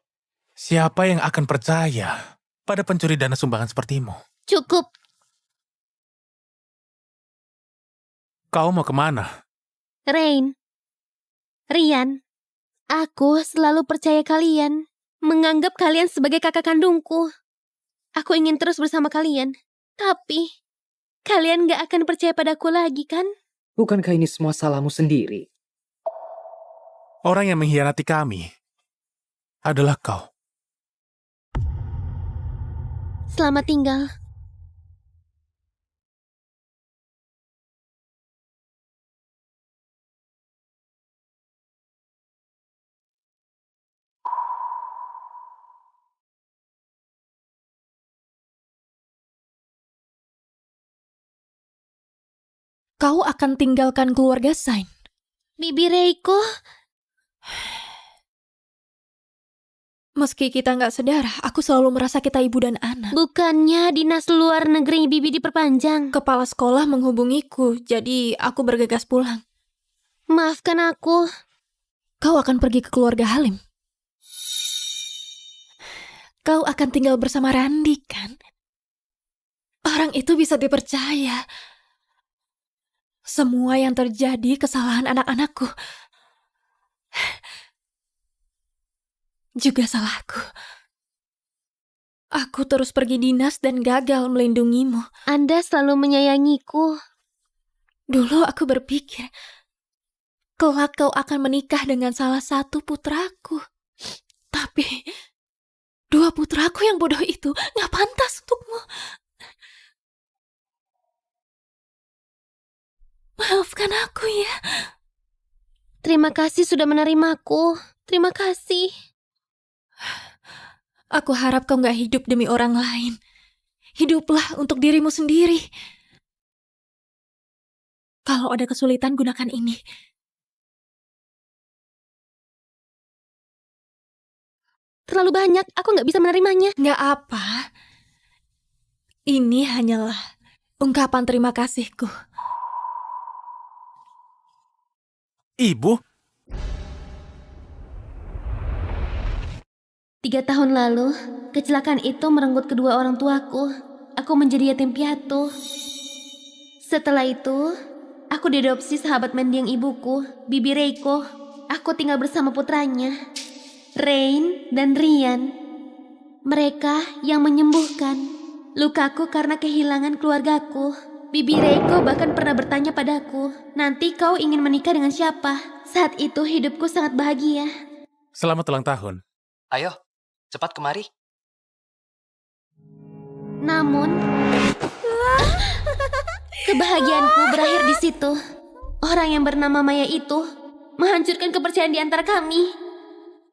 Siapa yang akan percaya pada pencuri dana sumbangan sepertimu? Cukup. Kau mau kemana? Rain. Rian. Aku selalu percaya kalian. Menganggap kalian sebagai kakak kandungku. Aku ingin terus bersama kalian. Tapi, kalian gak akan percaya padaku lagi, kan? Bukankah ini semua salahmu sendiri? Orang yang mengkhianati kami adalah kau. Selamat tinggal. Kau akan tinggalkan keluarga Sain. Bibi Reiko, Meski kita nggak sedara, aku selalu merasa kita ibu dan anak. bukannya dinas luar negeri Bibi diperpanjang. Kepala sekolah menghubungiku, jadi aku bergegas pulang. Maafkan aku. Kau akan pergi ke keluarga Halim. Kau akan tinggal bersama Randi, kan? Orang itu bisa dipercaya. Semua yang terjadi kesalahan anak-anakku. Juga salahku. Aku terus pergi dinas dan gagal melindungimu. Anda selalu menyayangiku. Dulu aku berpikir, kelak kau akan menikah dengan salah satu putraku. Tapi, dua putraku yang bodoh itu gak pantas untukmu. Maafkan aku ya. Terima kasih sudah menerimaku. Terima kasih. Aku harap kau gak hidup demi orang lain. Hiduplah untuk dirimu sendiri. Kalau ada kesulitan, gunakan ini. Terlalu banyak, aku nggak bisa menerimanya. Gak apa. Ini hanyalah ungkapan terima kasihku. Ibu? 3 tahun lalu, kecelakaan itu merenggut kedua orang tuaku. Aku menjadi yatim piatu. Setelah itu, aku diadopsi sahabat mendiang ibuku, Bibi Reiko. Aku tinggal bersama putranya, Rain dan Rian. Mereka yang menyembuhkan lukaku karena kehilangan keluargaku. Bibi Reiko bahkan pernah bertanya padaku, nanti kau ingin menikah dengan siapa? Saat itu hidupku sangat bahagia. Selamat ulang tahun. Ayo, cepat kemari. Namun, kebahagiaanku berakhir di situ. Orang yang bernama Maya itu menghancurkan kepercayaan di antara kami.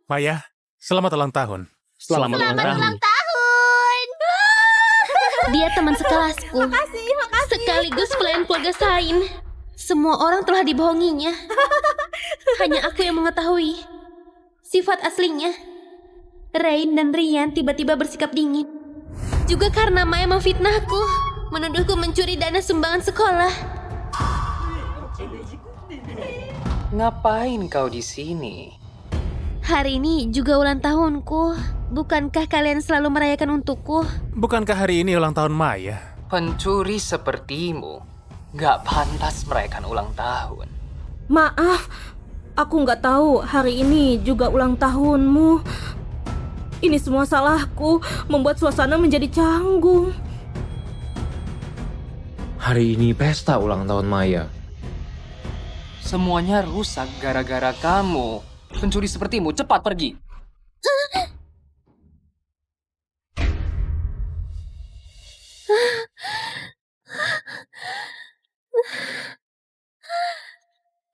Maya, selamat ulang tahun. Selamat ulang tahun. Dia teman sekelasku. Sekaligus pelayan keluarga Sain. Semua orang telah dibohonginya. Hanya aku yang mengetahui sifat aslinya. Rain dan Rian tiba-tiba bersikap dingin. Juga karena Maya memfitnahku, menuduhku mencuri dana sumbangan sekolah. Ngapain kau di sini? Hari ini juga ulang tahunku. Bukankah kalian selalu merayakan untukku? Bukankah hari ini ulang tahun Maya? Pencuri sepertimu nggak pantas merayakan ulang tahun. Maaf, aku nggak tahu hari ini juga ulang tahunmu. Ini semua salahku, membuat suasana menjadi canggung. Hari ini pesta ulang tahun Maya. Semuanya rusak gara-gara kamu. Pencuri sepertimu, cepat pergi.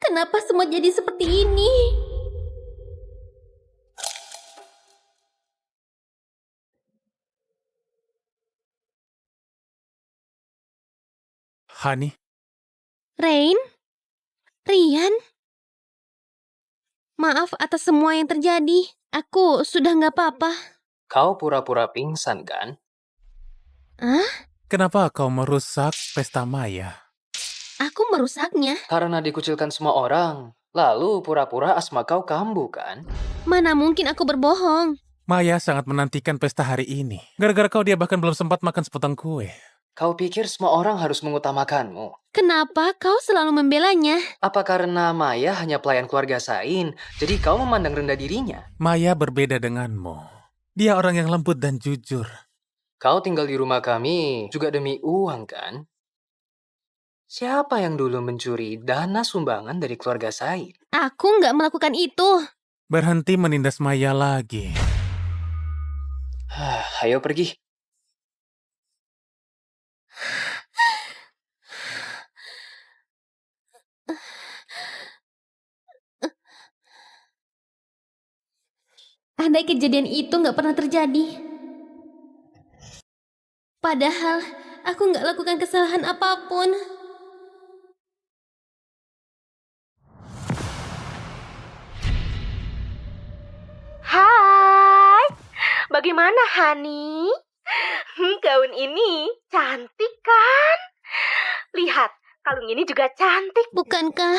Kenapa semua jadi seperti ini? Hani, Rain? Rian? Maaf atas semua yang terjadi. Aku sudah nggak apa-apa. Kau pura-pura pingsan, kan? Kenapa kau merusak pesta Maya? Aku merusaknya. Karena dikucilkan semua orang. Lalu pura-pura asma kau kambuh, kan? Mana mungkin aku berbohong. Maya sangat menantikan pesta hari ini. Gara-gara kau dia bahkan belum sempat makan sepotong kue. Kau pikir semua orang harus mengutamakanmu? Kenapa kau selalu membelanya? Apa karena Maya hanya pelayan keluarga Sain, jadi kau memandang rendah dirinya? Maya berbeda denganmu. Dia orang yang lembut dan jujur. Kau tinggal di rumah kami juga demi uang, kan? Siapa yang dulu mencuri dana sumbangan dari keluarga Sain? Aku nggak melakukan itu. Berhenti menindas Maya lagi. Ayo pergi. Andai kejadian itu nggak pernah terjadi. Padahal aku nggak lakukan kesalahan apapun. Hai, bagaimana Hani? Gaun ini cantik kan? Lihat, kalung ini juga cantik. Bukankah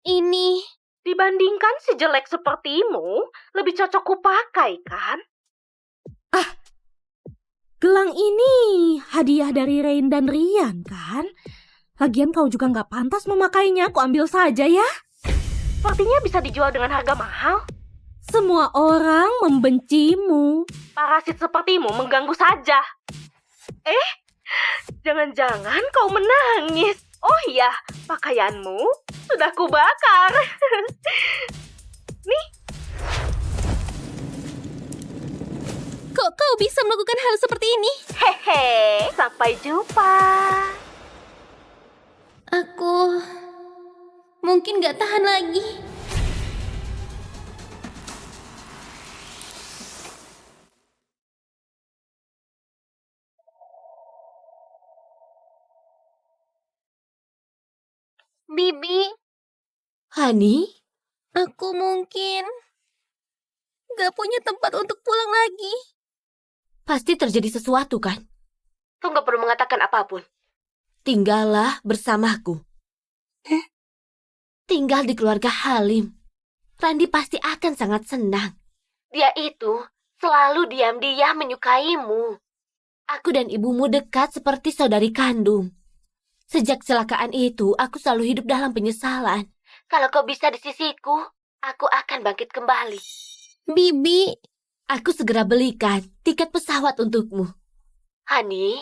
ini... Dibandingkan si jelek sepertimu, lebih cocok kupakai kan? Gelang ini hadiah dari Rain dan Rian kan? Lagian kau juga nggak pantas memakainya, aku ambil saja ya. Sepertinya bisa dijual dengan harga mahal. Semua orang membencimu. Parasit sepertimu mengganggu saja. Jangan-jangan kau menangis. Oh iya, pakaianmu sudah kubakar. Nih, Kok kau bisa melakukan hal seperti ini? hehe, sampai jumpa. Aku... mungkin nggak tahan lagi. Bibi, Hani, aku mungkin nggak punya tempat untuk pulang lagi. pasti terjadi sesuatu kan? Kau nggak perlu mengatakan apapun. Tinggallah bersamaku. Tinggal di keluarga Halim. Randi pasti akan sangat senang. Dia itu selalu diam-diam menyukaimu. Aku dan ibumu dekat seperti saudari kandung. Sejak kecelakaan itu, aku selalu hidup dalam penyesalan. Kalau kau bisa di sisiku, aku akan bangkit kembali. Bibi, Aku segera belikan tiket pesawat untukmu. Hani,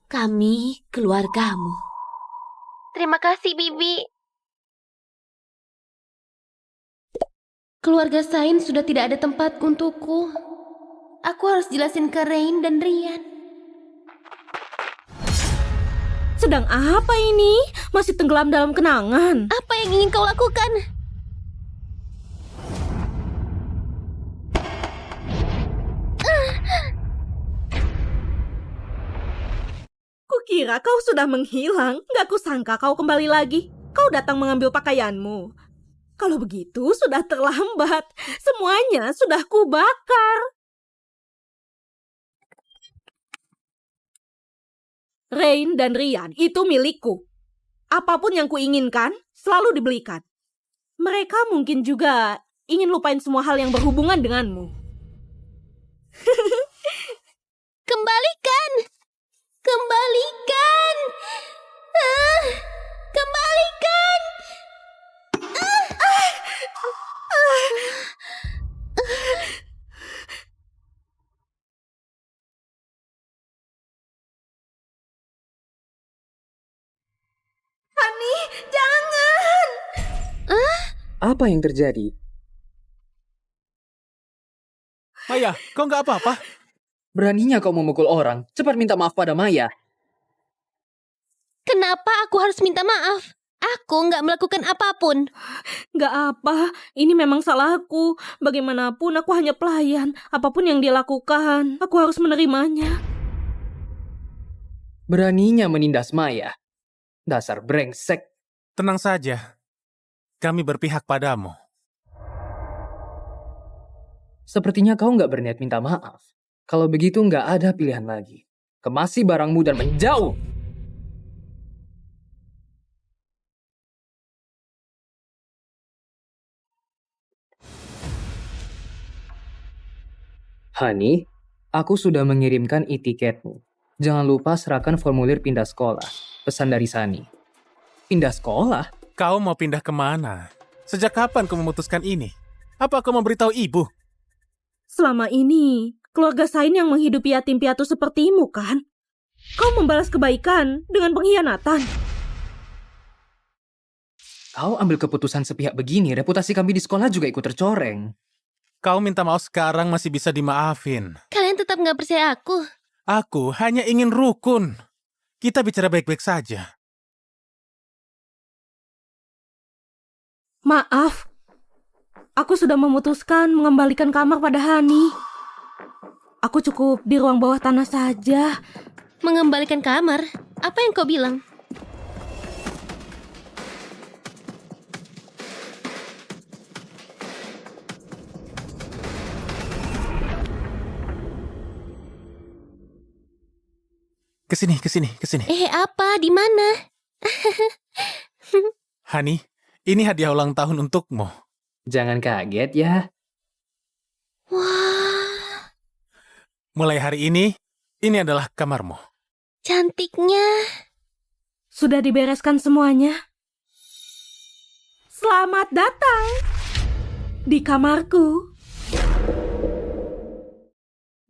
kami keluargamu. terima kasih Bibi. Keluarga Sain sudah tidak ada tempat untukku. Aku harus jelasin ke Rain dan Rian. Sedang apa ini? Masih tenggelam dalam kenangan. Apa yang ingin kau lakukan? Kukira kau sudah menghilang. Gak kusangka kau kembali lagi. Kau datang mengambil pakaianmu. Kalau begitu sudah terlambat. Semuanya sudah kubakar. Rain dan Rian itu milikku. Apapun yang kuinginkan selalu dibelikan. Mereka mungkin juga ingin lupain semua hal yang berhubungan denganmu. Kembalikan! Kembalikan! Ah, kembalikan! Hani, jangan! Apa yang terjadi? Maya, kau nggak apa-apa? Beraninya kau memukul orang. Cepat minta maaf pada Maya. Kenapa aku harus minta maaf? Aku nggak melakukan apapun. Gak apa, ini memang salahku. Bagaimanapun aku hanya pelayan. Apapun yang dia lakukan, aku harus menerimanya. Beraninya menindas Maya. Dasar brengsek. Tenang saja. Kami berpihak padamu. Sepertinya kau nggak berniat minta maaf. Kalau begitu nggak ada pilihan lagi. Kemasi barangmu dan menjauh! Hani, aku sudah mengirimkan e-tiketmu. Jangan lupa serahkan formulir pindah sekolah. Pesan dari Sani. Pindah sekolah? Kau mau pindah kemana? Sejak kapan kau memutuskan ini? Apa kau memberitahu ibu? Selama ini, keluarga Sain yang menghidupi yatim piatu sepertimu kan? Kau membalas kebaikan dengan pengkhianatan. Kau ambil keputusan sepihak begini, reputasi kami di sekolah juga ikut tercoreng. Kau minta maaf sekarang masih bisa dimaafin. Kalian tetap nggak percaya aku? Aku hanya ingin rukun. Kita bicara baik-baik saja. Maaf, aku sudah memutuskan mengembalikan kamar pada Hani. Aku cukup di ruang bawah tanah saja. Mengembalikan kamar? Apa yang kau bilang? Kesini. Apa? Di mana? Hani, ini hadiah ulang tahun untukmu. Jangan kaget ya. Wah, Mulai hari ini adalah kamarmu. cantiknya. Sudah dibereskan semuanya. Selamat datang di kamarku.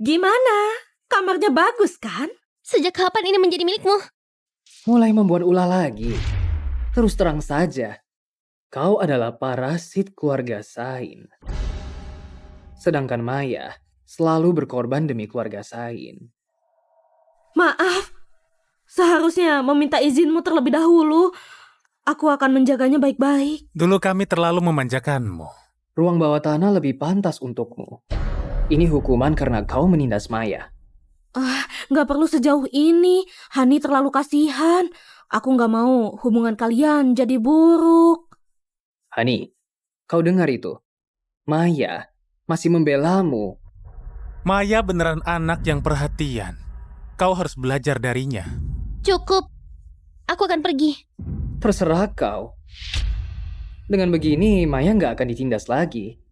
Gimana? Kamarnya bagus kan? Sejak kapan ini menjadi milikmu? Mulai membuat ulah lagi. Terus terang saja, kau adalah parasit keluarga Sain. Sedangkan Maya selalu berkorban demi keluarga Sain. Maaf, seharusnya meminta izinmu terlebih dahulu. Aku akan menjaganya baik-baik. Dulu kami terlalu memanjakanmu. Ruang bawah tanah lebih pantas untukmu. Ini hukuman karena kau menindas Maya. Gak perlu sejauh ini. Hani terlalu kasihan. Aku gak mau hubungan kalian jadi buruk. Hani, kau dengar itu? Maya masih membelamu. Maya beneran anak yang perhatian. Kau harus belajar darinya. Cukup. Aku akan pergi. Terserah kau. Dengan begini, Maya nggak akan ditindas lagi.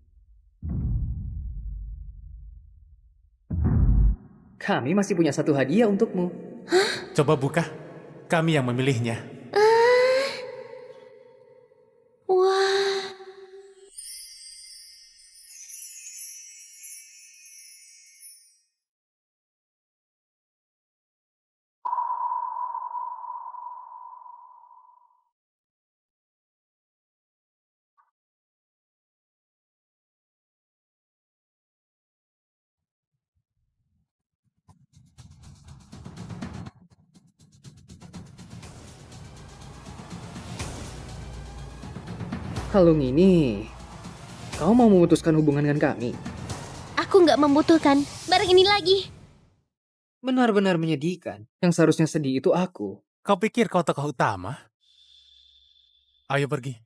Kami masih punya satu hadiah untukmu. Coba buka. Kami yang memilihnya. Wah, Kalung ini, kau mau memutuskan hubungan dengan kami? aku nggak membutuhkan barang ini lagi. Benar-benar menyedihkan. Yang seharusnya sedih itu aku. Kau pikir kau tokoh utama? Ayo pergi.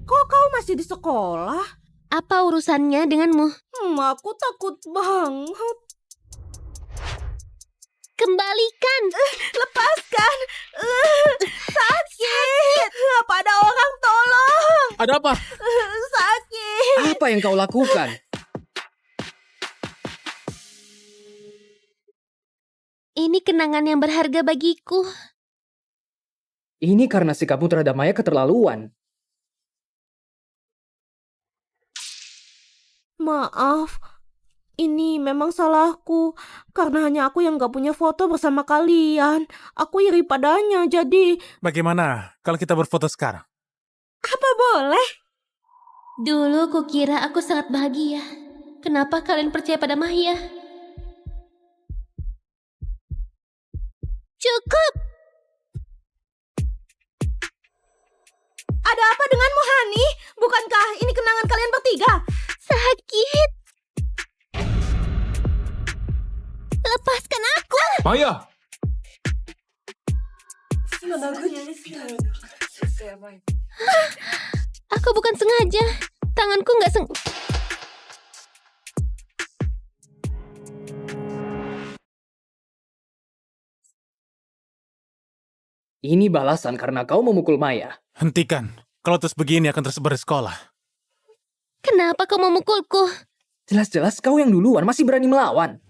Kok kau masih di sekolah? Apa urusannya denganmu? Aku takut banget. Kembalikan. Lepaskan. Sakit. Apa ada orang tolong? Ada apa? Sakit. Apa yang kau lakukan? Ini kenangan yang berharga bagiku. Ini karena sikapmu terhadap Maya keterlaluan. Maaf, ini memang salahku. Karena hanya aku yang gak punya foto bersama kalian. Aku iri padanya, jadi... Bagaimana kalau kita berfoto sekarang? Apa boleh? Dulu kukira aku sangat bahagia. Kenapa kalian percaya pada Maya? Cukup! Ada apa denganmu, Hani? Bukankah ini kenangan kalian bertiga? Sakit! Lepaskan aku! Maya! Aku bukan sengaja. Tanganku nggak Ini balasan karena kau memukul Maya. Hentikan. Kalau terus begini akan tersebar di sekolah. Kenapa kau memukulku? Jelas-jelas kau yang duluan masih berani melawan.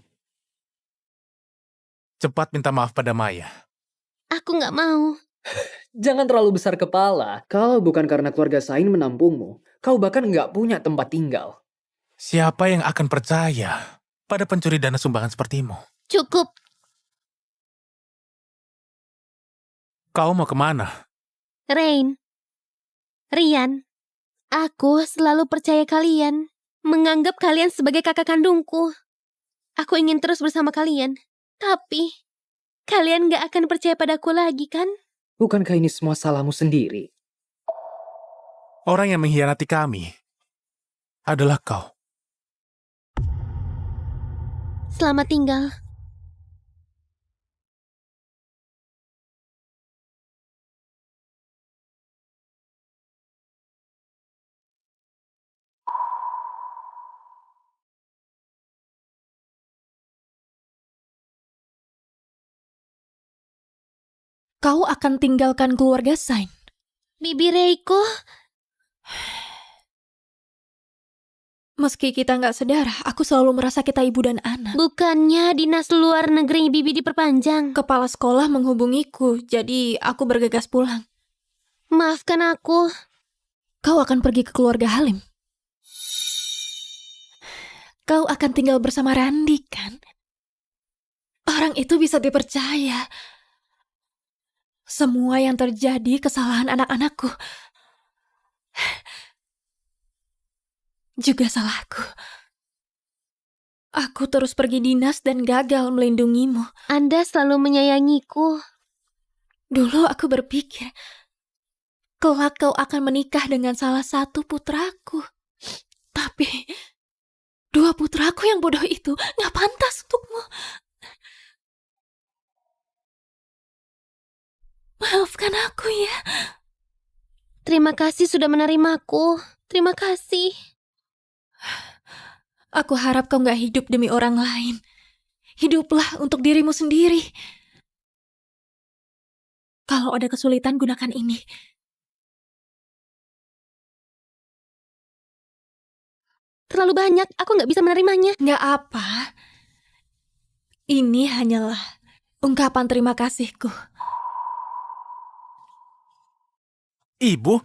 Cepat minta maaf pada Maya. Aku nggak mau. Jangan terlalu besar kepala. Kalau bukan karena keluarga Sain menampungmu, kau bahkan nggak punya tempat tinggal. Siapa yang akan percaya pada pencuri dana sumbangan sepertimu? Cukup. Kau mau kemana? Rain. Rian. Aku selalu percaya kalian. Menganggap kalian sebagai kakak kandungku. Aku ingin terus bersama kalian. Tapi, kalian gak akan percaya padaku lagi, kan? Bukankah ini semua salahmu sendiri? Orang yang mengkhianati kami adalah kau. Selamat tinggal. Kau akan tinggalkan keluarga Sain. Bibi Reiko, Meski kita nggak sedara, aku selalu merasa kita ibu dan anak. bukannya dinas luar negeri Bibi diperpanjang. Kepala sekolah menghubungiku, jadi aku bergegas pulang. Maafkan aku. Kau akan pergi ke keluarga Halim. Kau akan tinggal bersama Randi, kan? Orang itu bisa dipercaya. Semua yang terjadi kesalahan anak-anakku. Juga salahku. Aku terus pergi dinas dan gagal melindungimu. Anda selalu menyayangiku. Dulu aku berpikir, kelak kau akan menikah dengan salah satu putraku. Tapi, dua putraku yang bodoh itu gak pantas untukmu. Maafkan aku ya. Terima kasih sudah menerimaku. Terima kasih. Aku harap kau gak hidup demi orang lain. Hiduplah untuk dirimu sendiri. Kalau ada kesulitan, gunakan ini. Terlalu banyak, aku nggak bisa menerimanya. Gak apa. Ini hanyalah ungkapan terima kasihku. Ibu?